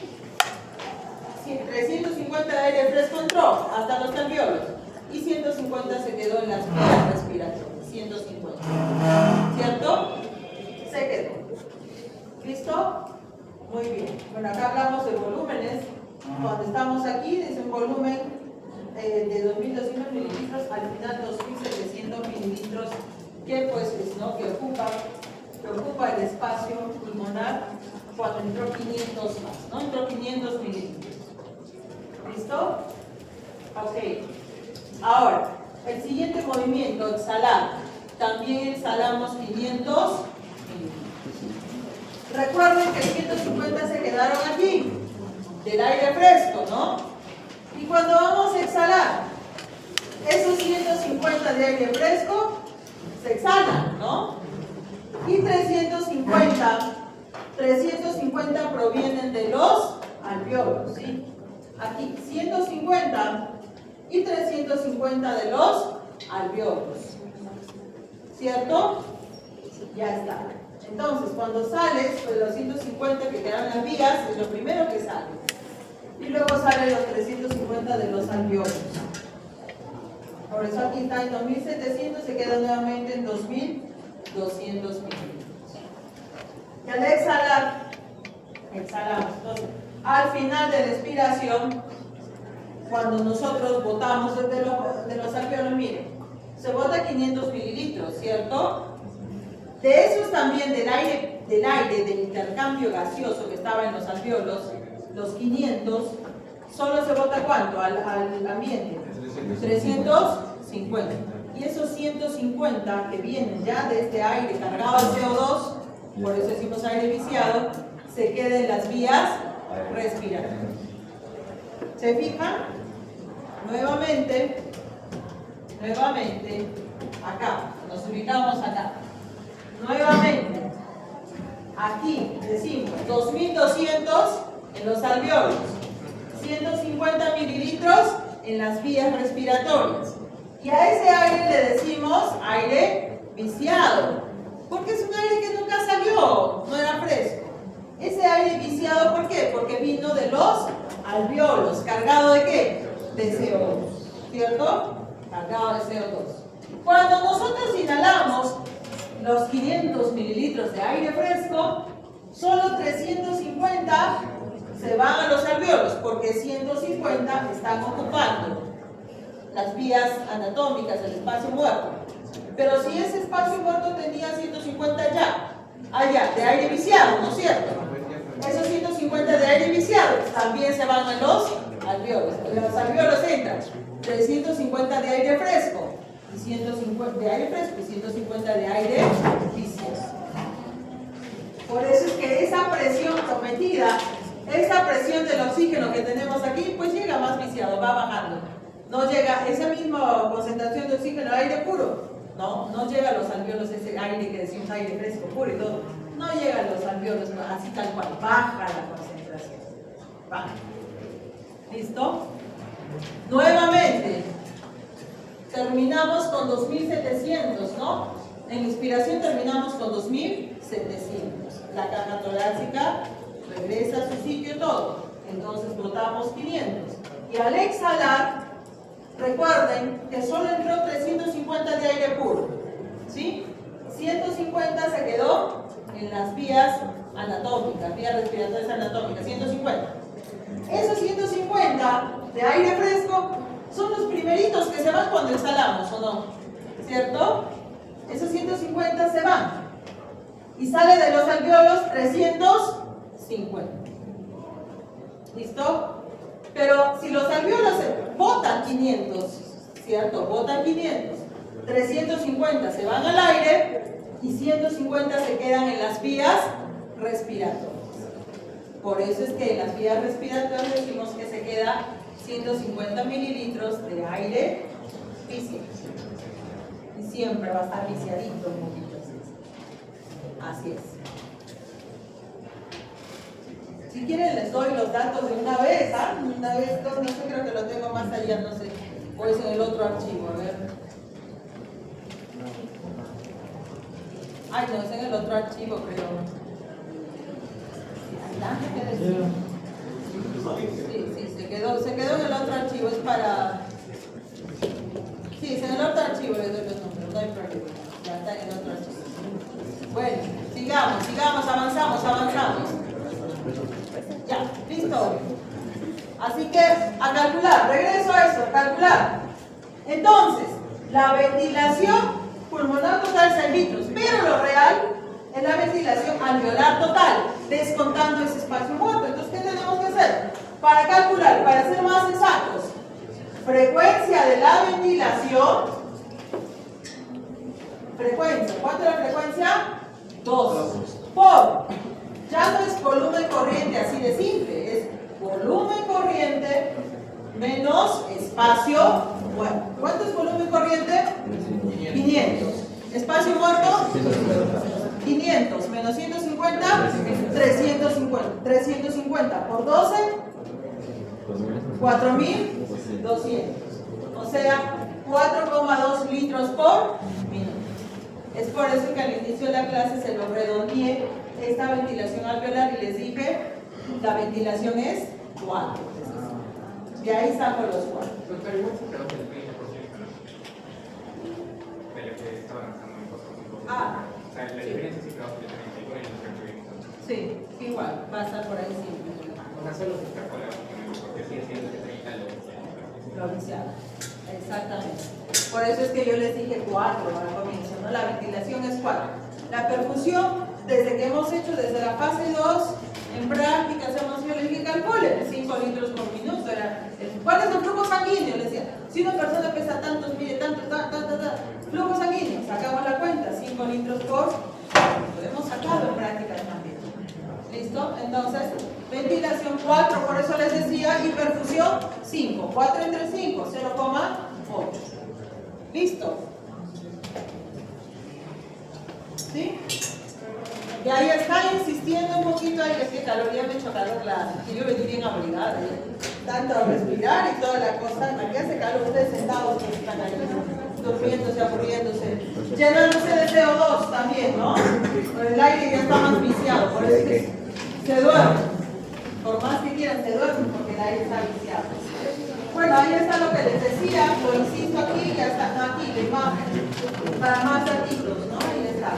350 de aire fresco entró hasta los alveolos y 150 se quedó en las vías respiratorias, 150, ¿cierto? Se quedó. ¿Listo? Muy bien. Bueno, acá hablamos de volúmenes. Cuando estamos aquí, dice un volumen de 2.200 mililitros, al final 2.700 mililitros, que pues es, ¿no? que ocupa el espacio pulmonar cuando entró 500 más, ¿no? Entró 500 mililitros. ¿Listo? Ok. Ahora, el siguiente movimiento, exhalar. También exhalamos 500 mililitros. Recuerden que 150 se quedaron aquí, del aire fresco, ¿no? Y cuando vamos a exhalar, esos 150 de aire fresco se exhalan, ¿no? Y 350 provienen de los alveolos, ¿sí? Aquí 150 y 350 de los alveolos. ¿cierto? Ya está. Entonces, cuando sales, pues los 150 que quedan en las vías es lo primero que sale. Y luego salen los 350 de los alveolos. Por eso aquí está en 2700, se queda nuevamente en 2200 mililitros. Y al exhalar, exhalamos. Entonces, al final de la expiración, cuando nosotros botamos de los alveolos, miren, se bota 500 mililitros, ¿cierto? De esos también del aire del intercambio gaseoso que estaba en los alveolos, los 500, solo se bota ¿cuánto al ambiente? 350. Y esos 150 que vienen ya de este aire cargado de CO2, por eso decimos aire viciado, se queda en las vías respiratorias. ¿Se fijan? Nuevamente, acá, nos ubicamos acá. Nuevamente, aquí decimos 2200 en los alveolos, 150 mililitros en las vías respiratorias. Y a ese aire le decimos aire viciado, porque es un aire que nunca salió, no era fresco. Ese aire viciado, ¿por qué? Porque vino de los alveolos, cargado ¿de qué? De CO2, ¿cierto? Cargado de CO2. Cuando nosotros inhalamos los 500 mililitros de aire fresco, solo 350 se van a los alveolos, porque 150 están ocupando las vías anatómicas, el espacio muerto. Pero si ese espacio muerto tenía 150 ya, allá, de aire viciado, ¿no es cierto? Esos 150 de aire viciado también se van a los alveolos. Los alveolos entran 350 de aire fresco, y 150 de aire fresco y 150 de aire viciado. Por eso es que esa presión sometida, esa presión del oxígeno que tenemos aquí, pues llega más viciado, va bajando. No llega esa misma concentración de oxígeno, aire puro. No llega a los alveolos ese aire que decimos aire fresco, puro y todo. No llega a los alveolos así tal cual, baja la concentración. Baja. ¿Listo? Nuevamente, terminamos con 2700, ¿no? En inspiración terminamos con 2700. La caja torácica regresa a su sitio todo. Entonces botamos 500. Y al exhalar, recuerden que solo entró 350 de aire puro, ¿sí? 150 se quedó en las vías anatómicas, vías respiratorias anatómicas, 150. Esos 150 de aire fresco son los primeritos que se van cuando exhalamos, ¿o no? ¿Cierto? Esos 150 se van. Y sale de los alveolos 350. ¿Listo? Pero si los alveolos botan 500, ¿cierto? Botan 500. 350 se van al aire y 150 se quedan en las vías respiratorias. Por eso es que en las vías respiratorias decimos que se queda 150 mililitros de aire viciado. Y siempre va a estar viciadito un poquito así. Así es. Si quieren les doy los datos de una vez, ¿ah? Una vez, no sé, creo que lo tengo más allá, no sé. O es en el otro archivo, a ver. Ay, no, es en el otro archivo, creo. Sí, se quedó en el otro archivo, es para... Sí, es en el otro archivo, les doy los números, no hay problema. Ya está en el otro archivo. Bueno, sigamos, avanzamos. Ya, listo. Así que a calcular, regreso a eso, calcular. Entonces, la ventilación pulmonar total 6 litros, pero lo real es la ventilación alveolar total, descontando ese espacio muerto. Entonces, ¿qué tenemos que hacer? Para calcular, para ser más exactos, frecuencia de la ventilación, frecuencia, ¿cuánto es la frecuencia? 2. Por, ya no es volumen corriente así de simple, es volumen corriente menos espacio muerto. ¿Cuánto es volumen corriente? 500. ¿Espacio muerto? 500 menos 150, 350. 350 por 12, 4200. O sea, 4,2 litros por minuto. Es por eso que al inicio de la clase se lo redondeé esta ventilación alveolar y les dije, la ventilación es 4. De ahí saco los 4. Pero igual se quedó el 30%, ¿no? De lo que estaba lanzando en cosas. O sea, la diferencia sí quedó entre el 30 y con el que tuvimos antes. Sí, igual, va a estar por ahí siempre. O sea, solo se extrapola, porque sigue siendo que 30 Lo oficial. Exactamente. Por eso es que yo les dije 4 al comienzo, ¿no? La ventilación es 4. La perfusión, desde que hemos hecho desde la fase 2, en prácticas hemos yo les dije, calculen 5 litros por minuto. ¿Cuál es el flujo sanguíneo? Les decía, si una persona pesa tantos, mide tanto, flujo sanguíneo, sacamos la cuenta, 5 litros por minuto. Lo hemos sacado en prácticas también. ¿Listo? Entonces, ventilación 4, por eso les decía, y perfusión 5. 4 entre 5, 0,8. ¿Listo? ¿Sí? Y ahí está insistiendo un poquito, ay, es que caloría me hecho calor, que yo venía bien abrigada, tanto a respirar y toda la cosa, me hace calor, ustedes sentados que están ahí, durmiéndose, aburriéndose, llenándose de CO2 también, ¿no? Pero el aire ya está más viciado, por eso es que se duermen, por más que quieran se duermen porque el aire está viciado. Bueno, ahí está lo que les decía, lo insisto aquí, ya está aquí, la imagen, para más artículos, ¿no? Ahí está.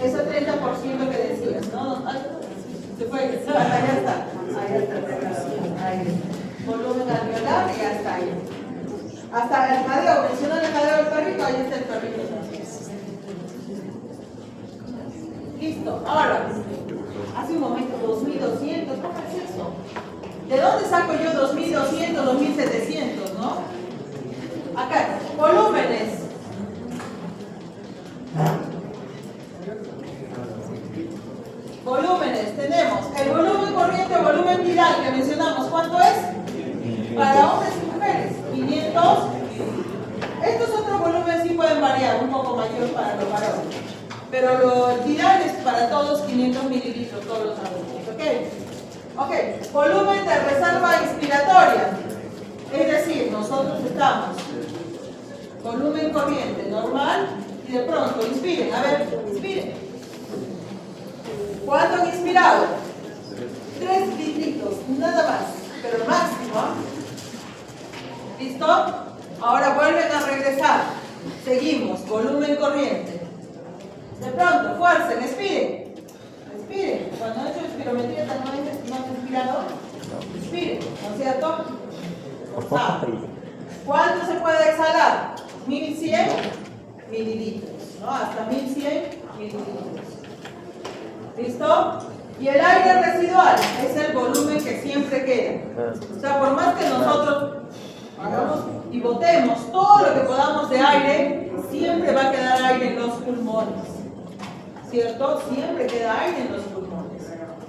Ese 30% que decías, ¿no? Ay, se fue, ahí está, ahí está, ahí está. Volumen alveolar y ya está ahí. Hasta el jadeo, mencionan el jadeo del perrito, ahí está el perrito también. Listo, ahora, hace un momento, 2200, ¿cómo es eso? ¿De dónde saco yo 2200, 2700, no? Acá, volúmenes. Volúmenes, tenemos el volumen corriente, volumen viral que mencionamos, ¿cuánto es? Para hombres y mujeres, 500. Estos otros volúmenes sí pueden variar, un poco mayor para los varones, pero lo viral es para todos 500 mililitros, todos los adultos, ¿ok? Volumen de reserva inspiratoria, es decir, nosotros estamos, volumen corriente normal y de pronto inspiren, a ver, inspiren. ¿Cuánto han inspirado? 3 litritos, nada más, pero máximo. ¿Listo? Ahora vuelven a regresar. Seguimos, volumen corriente. De pronto, fuercen, expiren. Expiren. Cuando han hecho espirometría, ¿no han inspirado? Expiren, ¿no es cierto? ¿Cuánto se puede exhalar? 1100 mililitros, ¿no? Hasta 1100 mililitros. ¿Listo? Y el aire residual es el volumen que siempre queda. O sea, por más que nosotros hagamos y botemos todo lo que podamos de aire, siempre va a quedar aire en los pulmones. ¿Cierto? Siempre queda aire en los pulmones.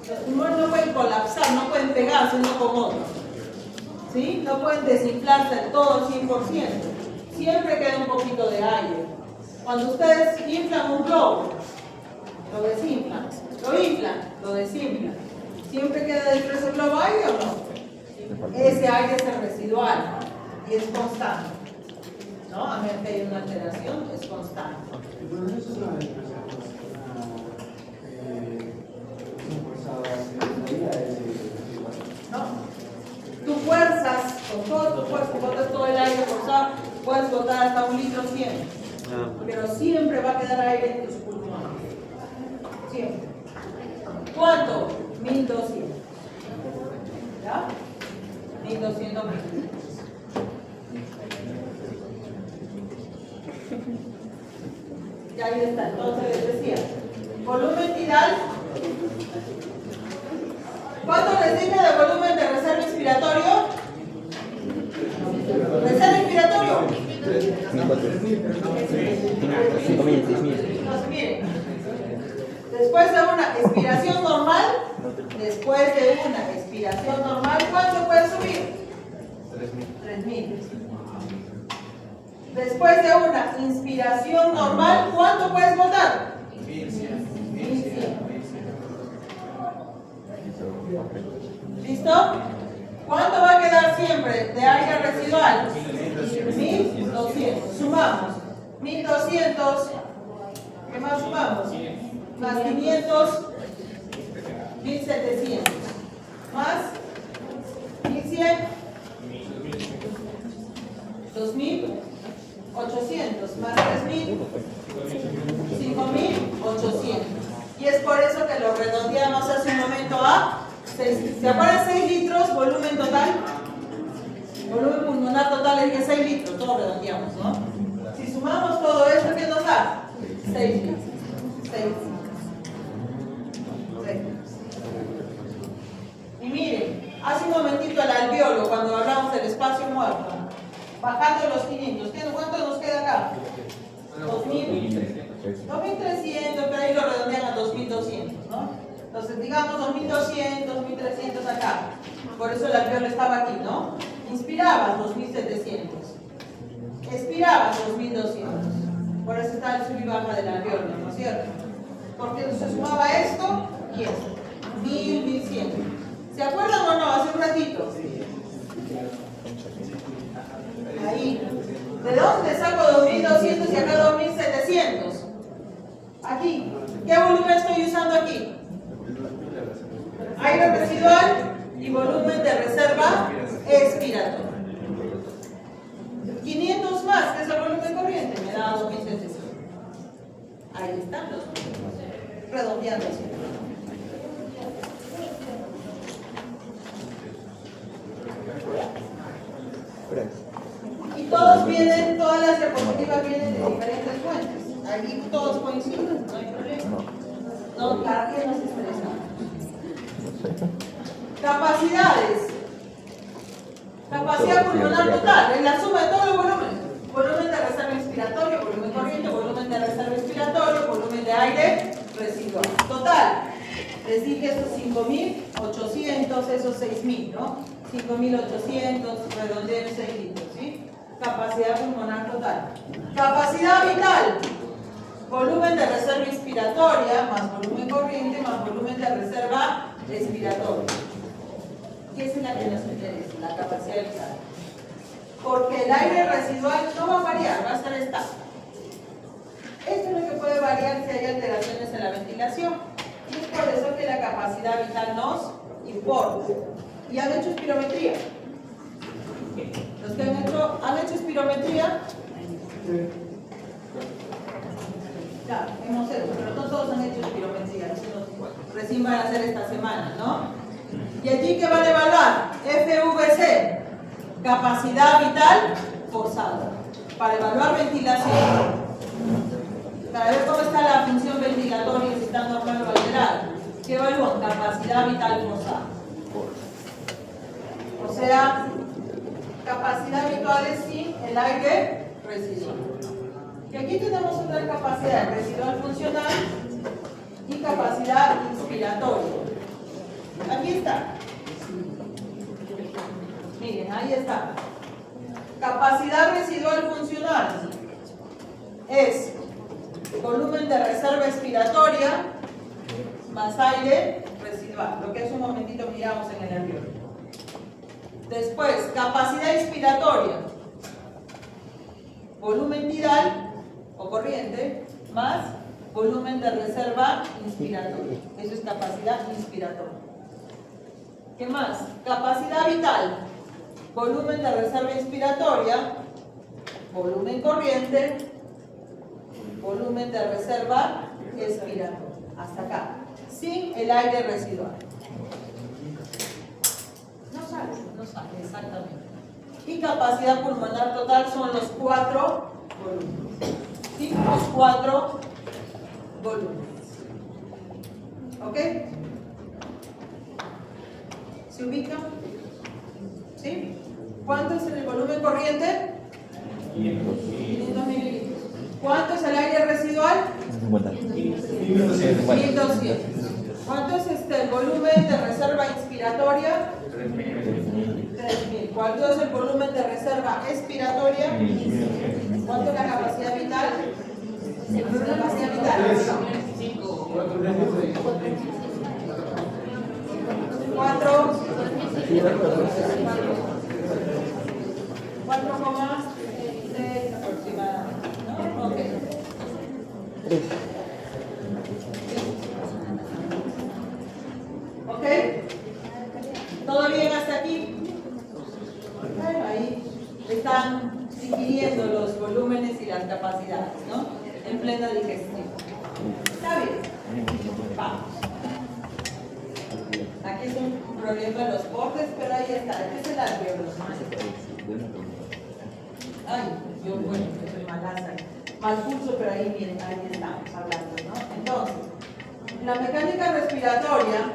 Los pulmones no pueden colapsar, no pueden pegarse uno con otro. ¿Sí? No pueden desinflarse del todo 100%. Siempre queda un poquito de aire. Cuando ustedes inflan un globo, lo desinflan. Lo inflan, lo desinflan. ¿Siempre queda dentro de ese globo aire o no? Ese aire es el residual y es constante. ¿No? A menos que haya una alteración, es constante. Pero eso es una expresión, ¿No? Tú fuerzas, con todo tu fuerza, botas todo el aire forzado, puedes botar hasta 1 litro 100. Pero siempre va a quedar aire en tus pulmones. Siempre. ¿Cuánto? 1200. ¿Ya? 1200 mililitros. Y ahí está. Entonces les decía, volumen viral. ¿Cuánto les dije de volumen de reserva inspiratorio? ¿Reserva inspiratorio? 5.000, 6.000. Entonces, miren, después de una expiración normal, ¿cuánto puede subir? 3.000. Después de una inspiración normal, ¿cuánto puedes botar? 1.100. ¿Listo? ¿Cuánto va a quedar siempre de aire residual? 1.200. Sumamos. 1.200 ¿Qué más sumamos? Más 500, 1700. Más 1100, 2800. Más 3000, 5800. Y es por eso que lo redondeamos hace un momento a 6. ¿Se acuerdan? 6 litros, volumen total. Volumen pulmonar total es de 6 litros, todo redondeamos, ¿no? Si sumamos todo esto, ¿qué nos da? 6 litros. 6. Y miren, hace un momentito el alveolo, cuando hablamos del espacio muerto, bajando los 500, ¿cuánto nos queda acá? 2300, pero ahí lo redondean a 2200, ¿no? Entonces digamos 2200, 2300 acá. Por eso el alveolo estaba aquí, ¿no? Inspirabas 2700. Expirabas 2200. Por eso está el sub y baja del alveolo, ¿no es cierto? Porque se sumaba esto y esto. 1000, 1100. ¿Se acuerdan o no? Hace un ratito. Ahí. ¿De dónde saco 2200 y acá 2700? Aquí. ¿Qué volumen estoy usando aquí? Aire residual y volumen de reserva expiratoria. 500 más, que es el volumen corriente, me da 2700. Ahí están los números. Redondeando así. Y todos vienen, todas las diapositivas vienen de diferentes fuentes. Allí todos coinciden, no hay problema. No, cada quien nos estresa. Capacidades. Capacidad pulmonar total, es la suma de todos los volúmenes. Volumen de reserva inspiratorio, volumen corriente, volumen de reserva inspiratorio, volumen de aire residual. Total. Les dije esos 5800, esos 6000, ¿no? 5800, redondeo en 6 litros, ¿sí? Capacidad pulmonar total. Capacidad vital. Volumen de reserva inspiratoria, más volumen corriente, más volumen de reserva expiratoria. ¿Qué es la que nos interesa? La capacidad vital. Porque el aire residual no va a variar, va a ser estático. Esto es lo que puede variar si hay alteraciones en la ventilación. Y es por eso que la capacidad vital nos importa. ¿Y han hecho espirometría? Los que han hecho espirometría, ya, hemos hecho, pero no todos han hecho espirometría, recién van a hacer esta semana, ¿no? Y allí, ¿qué van a evaluar? FVC, capacidad vital forzada, para evaluar ventilación, para ver cómo está la función ventilatoria, si está normal o alterada. ¿Qué evalúan? Capacidad vital forzada. O sea, capacidad vital es sin el aire residual. Y aquí tenemos otra capacidad residual funcional y capacidad inspiratoria. Aquí está. Miren, ahí está. Capacidad residual funcional es volumen de reserva expiratoria más aire residual, lo que hace un momentito miramos en el alveolo. Después, capacidad inspiratoria, volumen tidal o corriente más volumen de reserva inspiratoria. Eso es capacidad inspiratoria. ¿Qué más? Capacidad vital, volumen de reserva inspiratoria, volumen corriente, volumen de reserva expiratoria. Hasta acá, sin el aire residual. No sale, exactamente. Y capacidad pulmonar total son los 4 volúmenes. ¿Sí? Los 4 volúmenes. ¿Ok? ¿Se ubican? ¿Sí? ¿Cuánto es el volumen corriente? 500 mililitros. ¿Cuánto es el aire residual? 1200. ¿Cuánto es el volumen de reserva inspiratoria? 3000. ¿Cuánto es el volumen de reserva expiratoria? ¿Cuánto es la capacidad vital? La capacidad vital. 4. 4,6 aproximadamente, ¿no? Ok. ¿Todo bien hasta aquí? Bueno, ahí están digiriendo los volúmenes y las capacidades, ¿no? En plena digestión. ¿Está bien? Vamos. Aquí es un problema de los bordes, pero ahí está. Este es el alveolo. Ay, yo, bueno, yo soy malaza. Mal pulso, pero ahí miren, ahí estamos hablando, ¿no? Entonces, en la mecánica respiratoria,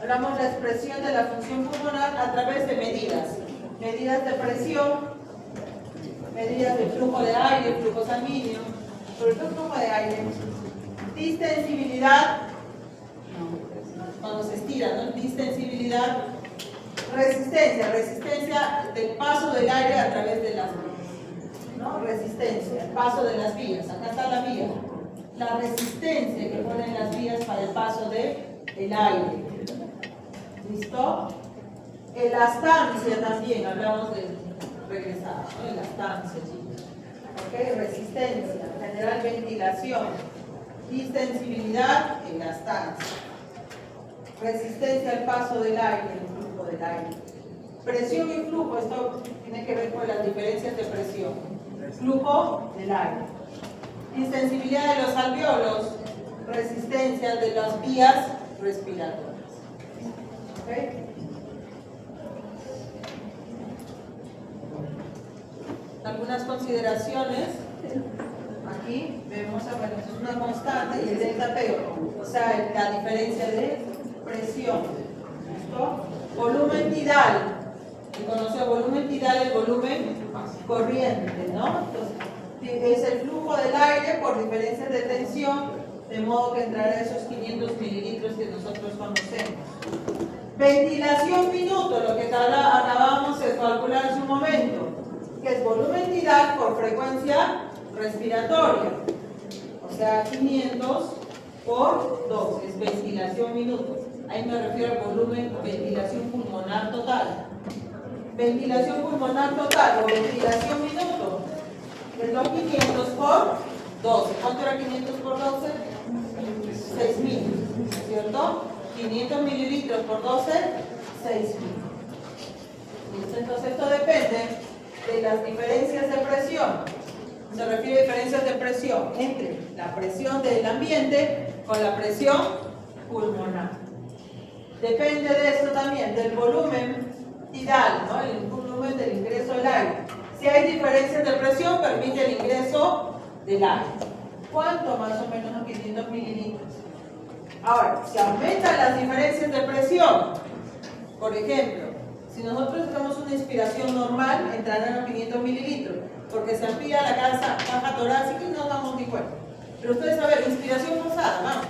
hablamos de la expresión de la función pulmonar a través de medidas. Medidas de presión, medidas de flujo de aire, flujo sanguíneo, sobre todo flujo de aire, distensibilidad, cuando se estira, ¿no? Distensibilidad, resistencia, resistencia del paso del aire a través de las vías, ¿no? Resistencia, el paso de las vías, acá está la vía, la resistencia que ponen las vías para el paso del aire. ¿Listo? Elastancia también, hablamos de regresar, ¿no? Elastancia, chicos. ¿Ok? Resistencia, general ventilación, distensibilidad, elastancia. Resistencia al paso del aire, el flujo del aire. Presión y flujo, esto tiene que ver con las diferencias de presión. Flujo del aire. Distensibilidad de los alveolos, resistencia de las vías respiratorias. ¿Ok? Algunas consideraciones. Aquí vemos una constante y el delta P, o sea, la diferencia de presión. ¿Listo? Volumen tidal. Se conoce volumen tidal, el volumen corriente, ¿no? Entonces, es el flujo del aire por diferencias de tensión, de modo que entrará a esos 500 mililitros que nosotros conocemos. Ventilación minuto, lo que acabamos de calcular en su momento, que es volumen tidal por frecuencia respiratoria, o sea, 500 por 2, es ventilación minuto. Ahí me refiero al volumen, ventilación pulmonar total. Ventilación pulmonar total o ventilación minuto, es los 500 por 12. ¿Cuánto era 500 por 12? 6.000, ¿cierto? 500 mililitros por 12, 6.000. Entonces esto depende de las diferencias de presión. Se refiere a diferencias de presión entre la presión del ambiente con la presión pulmonar. Depende de esto también, del volumen tidal, ¿no? El volumen del ingreso del aire. Si hay diferencias de presión, permite el ingreso del aire. ¿Cuánto? Más o menos unos 500 mililitros. Ahora, si aumentan las diferencias de presión, por ejemplo, si nosotros hacemos una inspiración normal, entrarán a 500 mililitros, porque se amplía la caja torácica y no damos ni cuenta. Pero ustedes saben, inspiración forzada, vamos.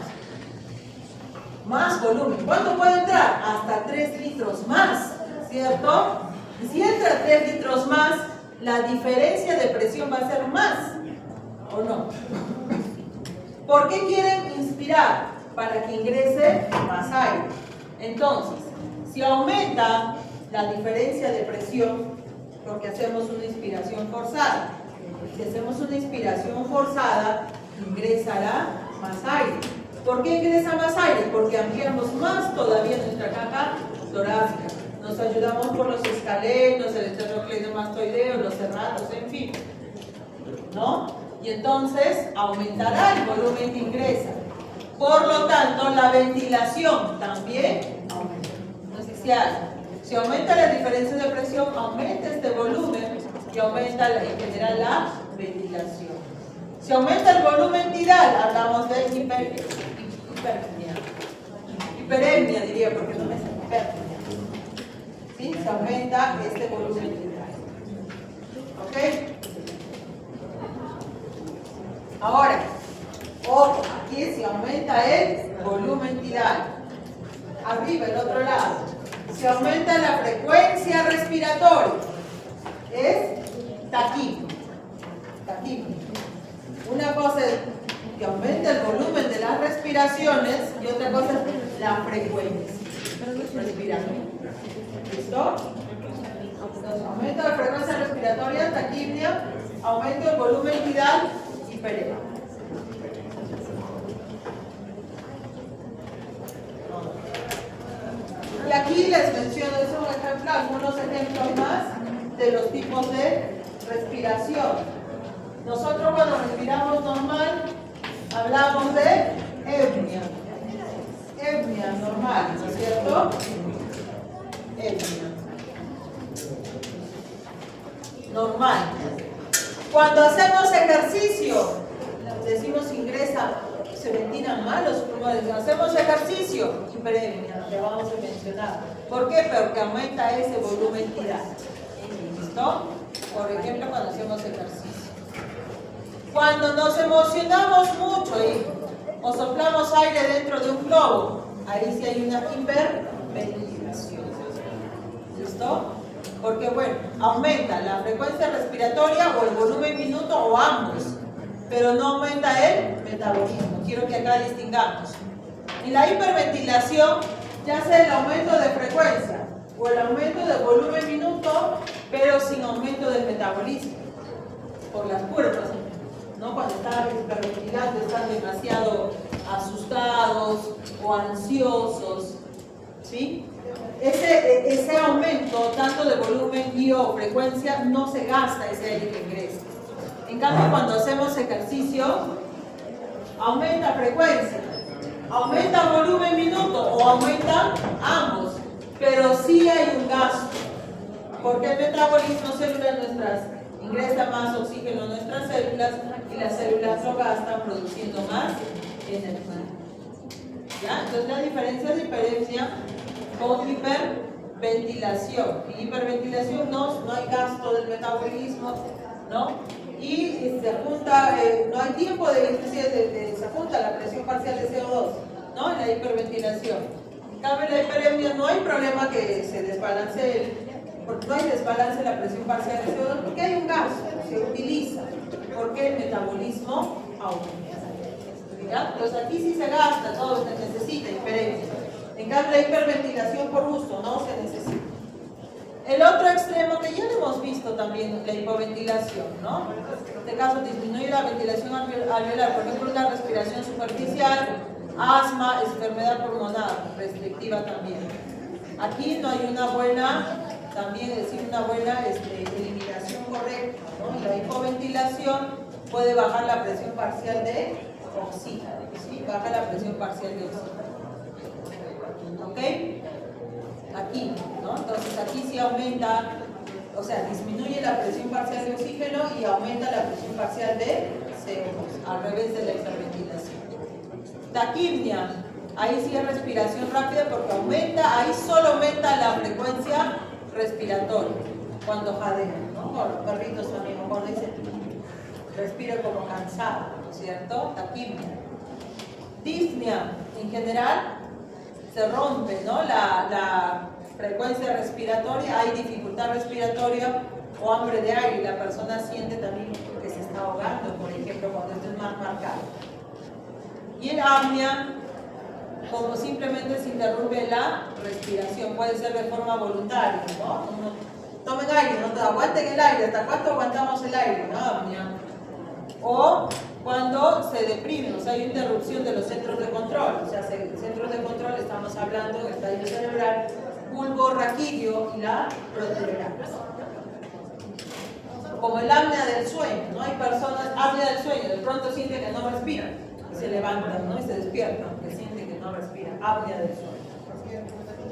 Más volumen. ¿Cuánto puede entrar? Hasta 3 litros más, ¿cierto? Y si entra 3 litros más, la diferencia de presión va a ser más, ¿o no? ¿Por qué quieren inspirar? Para que ingrese más aire. Entonces, si aumenta la diferencia de presión, porque hacemos una inspiración forzada. Si hacemos una inspiración forzada, ingresará más aire. ¿Por qué ingresa más aire? Porque ampliamos más todavía nuestra caja torácica. Nos ayudamos por los escalenos, el esternocleidomastoideo, los serratos, en fin. ¿No? Y entonces aumentará el volumen que ingresa. Por lo tanto, la ventilación también aumenta. Entonces, si aumenta la diferencia de presión, aumenta este volumen y aumenta en general la ventilación. Si aumenta el volumen tidal, hablamos de hiperemia. Hiperemia diría, porque no es hiperemia. ¿Sí? Se aumenta este volumen tidal. ¿Ok? Ahora, ojo, aquí se aumenta el volumen tidal. Arriba, el otro lado. Se aumenta la frecuencia respiratoria. Es taquípnea. Una cosa es que aumenta el volumen de las respiraciones y otra cosa es la frecuencia respiratoria. ¿Listo? Entonces, aumento de frecuencia respiratoria, taquipnea, aumento del volumen tidal, hiperemia. Y aquí les menciono, eso ejemplo, algunos ejemplos más de los tipos de respiración. Nosotros cuando respiramos normal, hablamos de eupnea. Eupnea normal, ¿no es cierto? Eupnea. Normal. Cuando hacemos ejercicio, decimos ingresa, se ventilan mal los pulmones. Hacemos ejercicio, hiperemia, que vamos a mencionar. ¿Por qué? Porque aumenta ese volumen tiral. ¿Listo? Por ejemplo, cuando hacemos ejercicio. Cuando nos emocionamos mucho o soplamos aire dentro de un globo, ahí sí hay una hiperventilación. ¿Listo? Porque bueno, aumenta la frecuencia respiratoria o el volumen minuto o ambos, pero no aumenta el metabolismo. Quiero que acá distingamos. En la hiperventilación, ya sea el aumento de frecuencia o el aumento de volumen minuto, pero sin aumento del metabolismo, por las curvas. ¿No? Cuando están hiperventilando, están demasiado asustados o ansiosos, ¿sí? Ese aumento tanto de volumen y o frecuencia no se gasta ese aire que ingresa. En cambio, cuando hacemos ejercicio, aumenta frecuencia, aumenta volumen minuto o aumenta ambos, pero sí hay un gasto, porque el metabolismo celular nuestras ingresa más oxígeno a nuestras células y las células lo gastan produciendo más energía. ¿Ya? Entonces la diferencia de hiperemia con hiperventilación. En hiperventilación no hay gasto del metabolismo, ¿no? Y se junta, no hay tiempo se junta la presión parcial de CO2, ¿no? En la hiperventilación. En cambio, en la hiperemia no hay problema que se desbalancee porque no hay desbalance en la presión parcial de CO2, porque hay un gasto, se utiliza, porque el metabolismo aumenta. ¿Ya? Entonces aquí sí se gasta, todo se necesita, hiperemia. En cambio, la hiperventilación por gusto no se necesita. El otro extremo que ya lo hemos visto también, la hipoventilación, ¿no? En este caso disminuye la ventilación alveolar, por ejemplo, la respiración superficial, asma, enfermedad pulmonar restrictiva también. Aquí no hay una buena, también es decir, una buena eliminación correcta, ¿no? La hipoventilación puede bajar la presión parcial de oxígeno, ¿sí? Baja la presión parcial de oxígeno. ¿Ok? Aquí, ¿no? Entonces aquí sí aumenta, o sea, disminuye la presión parcial de oxígeno y aumenta la presión parcial de CO2, al revés de la hiperventilación. Taquipnia, ahí sí es respiración rápida porque aumenta, ahí solo aumenta la frecuencia respiratoria cuando jadean, ¿no? Con los perritos también, o cuando dicen respiro como cansado, ¿no es cierto? Taquipnia. Dispnea, en general, se rompe, ¿no? La frecuencia respiratoria, hay dificultad respiratoria o hambre de aire y la persona siente también que se está ahogando, por ejemplo, cuando esto es más marcado. Y el apnea, como simplemente se interrumpe la respiración, puede ser de forma voluntaria, ¿no? Tomen aire, no aguanten el aire, ¿hasta cuánto aguantamos el aire? ¿No? Apnea. O cuando se deprime, o sea, hay interrupción de los centros de control, o sea, centros de control, estamos hablando del estadio cerebral, bulbo raquídeo y la protuberancia. Como el apnea del sueño, ¿no? Hay personas, apnea del sueño, de pronto sienten que no respiran, y se levantan, ¿no? Y se despiertan, que sienten que no respiran, apnea del sueño.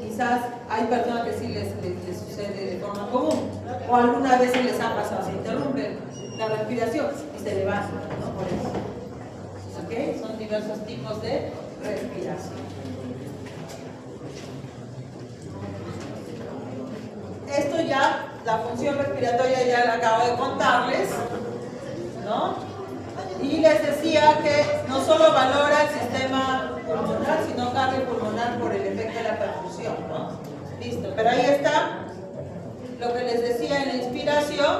Quizás hay personas que sí les sucede de forma común, o algunas veces les ha pasado, se interrumpe la respiración y se levantan, ¿no? Por eso. ¿Ok? Son diversos tipos de respiración. Esto ya, la función respiratoria ya la acabo de contarles, ¿no? Y les decía que no solo valora el sistema pulmonar, sino cardiopulmonar por el efecto de la perfusión, ¿no? Listo, pero ahí está lo que les decía en la inspiración,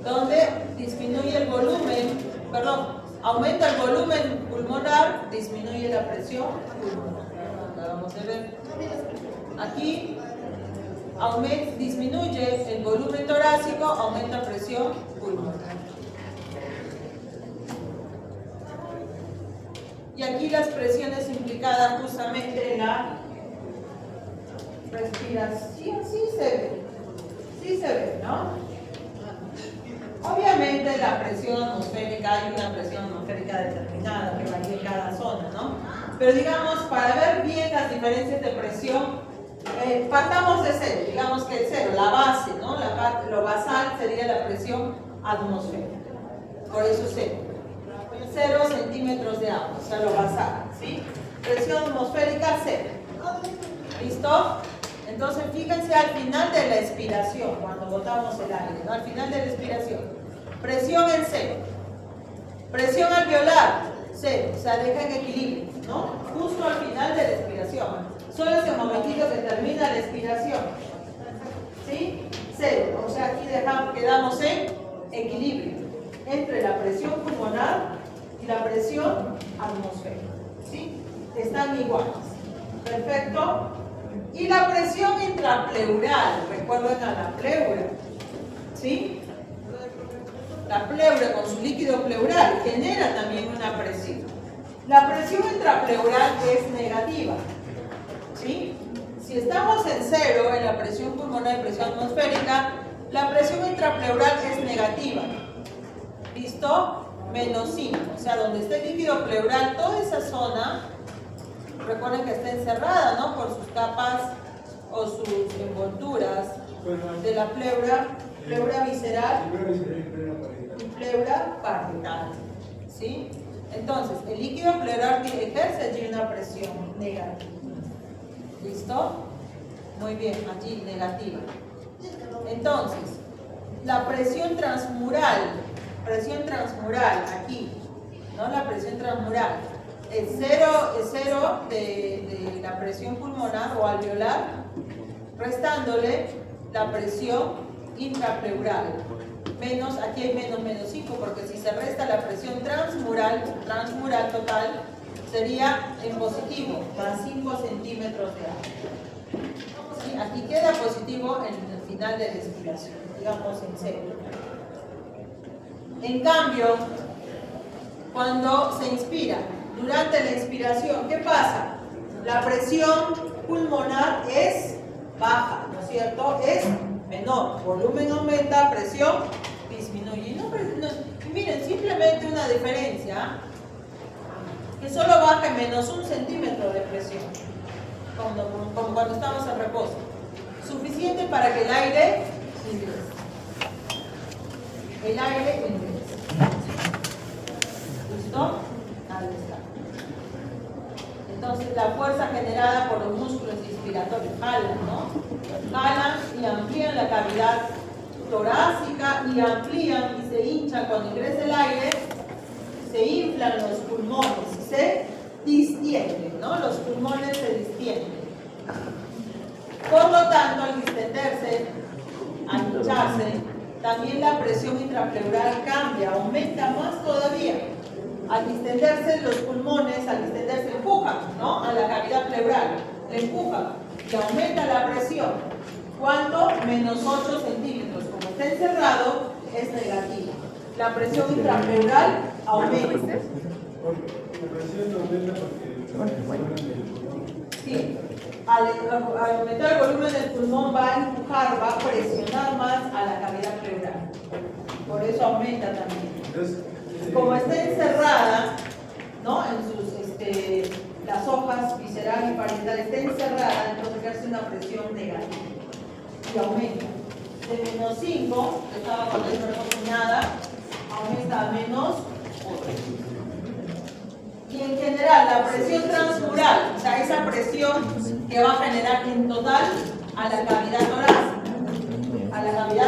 donde disminuye el volumen, aumenta el volumen pulmonar, disminuye la presión pulmonar. Vamos a ver. Aquí disminuye el volumen torácico, aumenta presión pulmonar. Y aquí las presiones implicadas justamente en la respiración. Sí, sí se ve, ¿no? Obviamente la presión atmosférica, hay una presión atmosférica determinada que varía en cada zona, ¿no? Pero digamos, para ver bien las diferencias de presión, partamos de cero, digamos que el cero, la base, ¿no? Lo basal sería la presión atmosférica, por eso cero. 0 centímetros de agua, o sea, lo basal, ¿sí? Presión atmosférica, 0. ¿Listo? Entonces, fíjense al final de la expiración, cuando botamos el aire, ¿no? Al final de la expiración. Presión en 0. Presión alveolar, 0. O sea, deja en equilibrio, ¿no? Justo al final de la expiración. Solo ese momentito que termina la expiración. ¿Sí? 0. O sea, aquí quedamos en equilibrio entre la presión pulmonar y la presión atmosférica. ¿Sí? Están iguales. Perfecto. Y la presión intrapleural, recuerden a la pleura, ¿sí? La pleura con su líquido pleural genera también una presión. La presión intrapleural es negativa, ¿sí? Si estamos en 0 en la presión pulmonar y presión atmosférica, la presión intrapleural es negativa. ¿Listo? Menos 5, o sea, donde esté el líquido pleural, toda esa zona, recuerden que está encerrada, ¿no? Por sus capas o sus envolturas de la pleura visceral y pleura parietal, ¿sí? Entonces, el líquido pleural que ejerce allí una presión negativa. ¿Listo? Muy bien, allí negativa. Entonces, la presión transmural, aquí, ¿no? La presión transmural. El cero de la presión pulmonar o alveolar, restándole la presión intrapleural. Menos, aquí hay menos 5, porque si se resta la presión transmural total, sería en positivo, más 5 centímetros de agua. ¿Sí? Aquí queda positivo en el final de la expiración, digamos en 0. En cambio, cuando se inspira, durante la inspiración, ¿qué pasa? La presión pulmonar es baja, ¿no es cierto? Es menor. Volumen aumenta, presión disminuye. Miren, simplemente una diferencia que solo baja en menos 1 centímetro de presión, como cuando estamos en reposo. Suficiente para que el aire ingrese. El aire ingrese. ¿Listo? Ahí está. Entonces la fuerza generada por los músculos inspiratorios jalan, ¿no? Jalan y amplían la cavidad torácica y amplían y se hinchan cuando ingresa el aire, se inflan los pulmones, se distienden, ¿no? Los pulmones se distienden. Por lo tanto, al distenderse, al hincharse, también la presión intrapleural cambia, aumenta más todavía. Al distenderse los pulmones, al distenderse empujan, ¿no? A la cavidad pleural, le empujan y aumenta la presión. ¿Cuánto? Menos 8 centímetros. Como está encerrado, es negativa. La presión intrapleural aumenta. Sí. Al aumentar el volumen del pulmón va a empujar, va a presionar más a la cavidad pleural. Por eso aumenta también. Como está encerrada, ¿no? En sus las hojas visceral y parietal está encerrada, entonces ejerce una presión negativa y aumenta. De menos 5, que estaba con la hipercombinada, aumenta a menos 8. Y en general, la presión transmural, o sea, esa presión que va a generar en total a la cavidad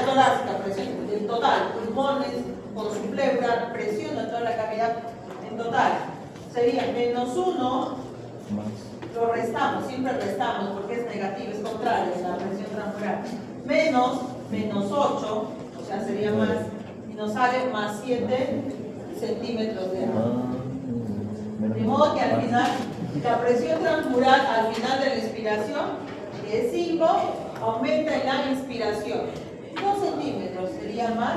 torácica, presión en total, pulmones con su pleura, presión en toda la cavidad en total, sería menos 1, lo restamos, siempre restamos porque es negativo, es contrario a la presión transmural, menos 8, o sea, sería más, y nos sale más 7 centímetros de agua. De modo que al final, la presión transmural al final de la expiración, que es 5, aumenta en la inspiración. 2 centímetros sería más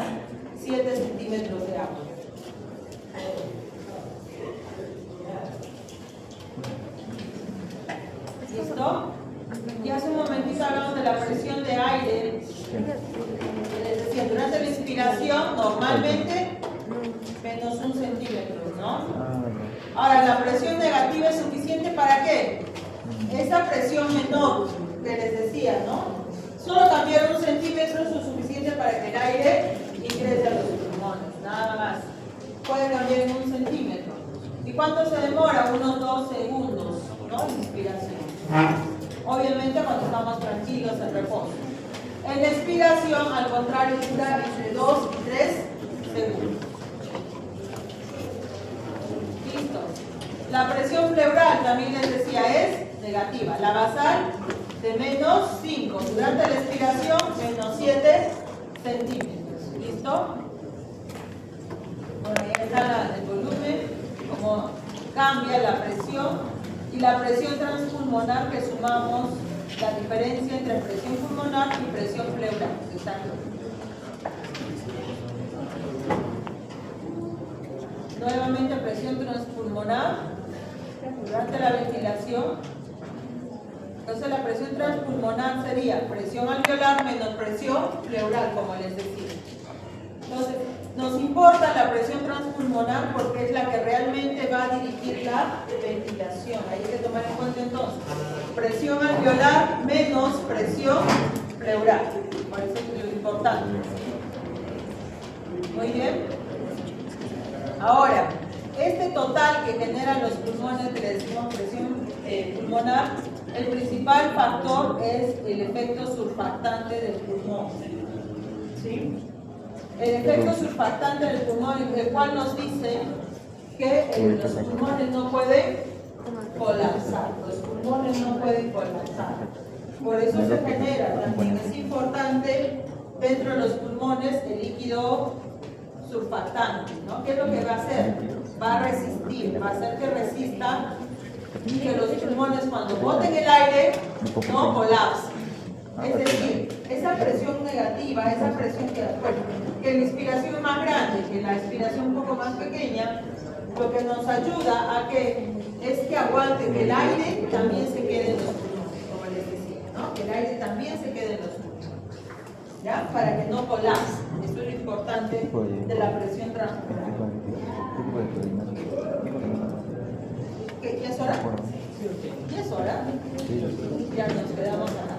7 centímetros de agua. ¿Listo? Y hace un momentito hablamos de la presión aire, les decía, durante la inspiración normalmente menos 1 centímetro, ¿no? Ahora, la presión negativa es suficiente ¿para qué? Esa presión menor que les decía, ¿no? Solo cambiar 1 centímetro es suficiente para que el aire ingrese a los pulmones, nada más. Puede cambiar en 1 centímetro. ¿Y cuánto se demora? Unos 2 segundos, ¿no? Inspiración. Obviamente cuando estamos tranquilos en reposo. En expiración, al contrario, dura entre 2 y 3 segundos. Listo. La presión pleural también les decía es negativa. La basal de menos 5. Durante la expiración, menos 7 centímetros. ¿Listo? Bueno, ahí está el volumen, cómo cambia la presión. Y la presión transpulmonar que sumamos la diferencia entre presión pulmonar y presión pleural. Exacto. Nuevamente presión transpulmonar durante la ventilación. Entonces la presión transpulmonar sería presión alveolar menos presión pleural, como les decía. Entonces, nos importa la presión transpulmonar porque es la que realmente va a dirigir la ventilación. Hay que tomar en cuenta entonces presión alveolar menos presión pleural. Por eso es lo importante. Muy bien. Ahora, este total que generan los pulmones, que le decimos presión pulmonar, el principal factor es el efecto surfactante del pulmón. ¿Sí? El efecto surfactante del pulmón, el cual nos dice que los pulmones no pueden colapsar. Los pulmones no pueden colapsar. Por eso se genera, también es importante, dentro de los pulmones el líquido surfactante, ¿no? ¿Qué es lo que va a hacer? Va a resistir, va a hacer que resista y que los pulmones cuando boten el aire no colapsen. Es decir, esa presión negativa, esa presión que la inspiración es más grande, que la expiración un poco más pequeña, lo que nos ayuda a que es que aguante que el aire también se quede en los pulmones, como les decía, ¿no? Que el aire también se quede en los pulmones, ¿ya? Para que no colapse. Esto es lo importante de la presión transpulmonar. ¿Qué? ¿Ya es hora? ¿Ya es hora? Ya nos quedamos acá.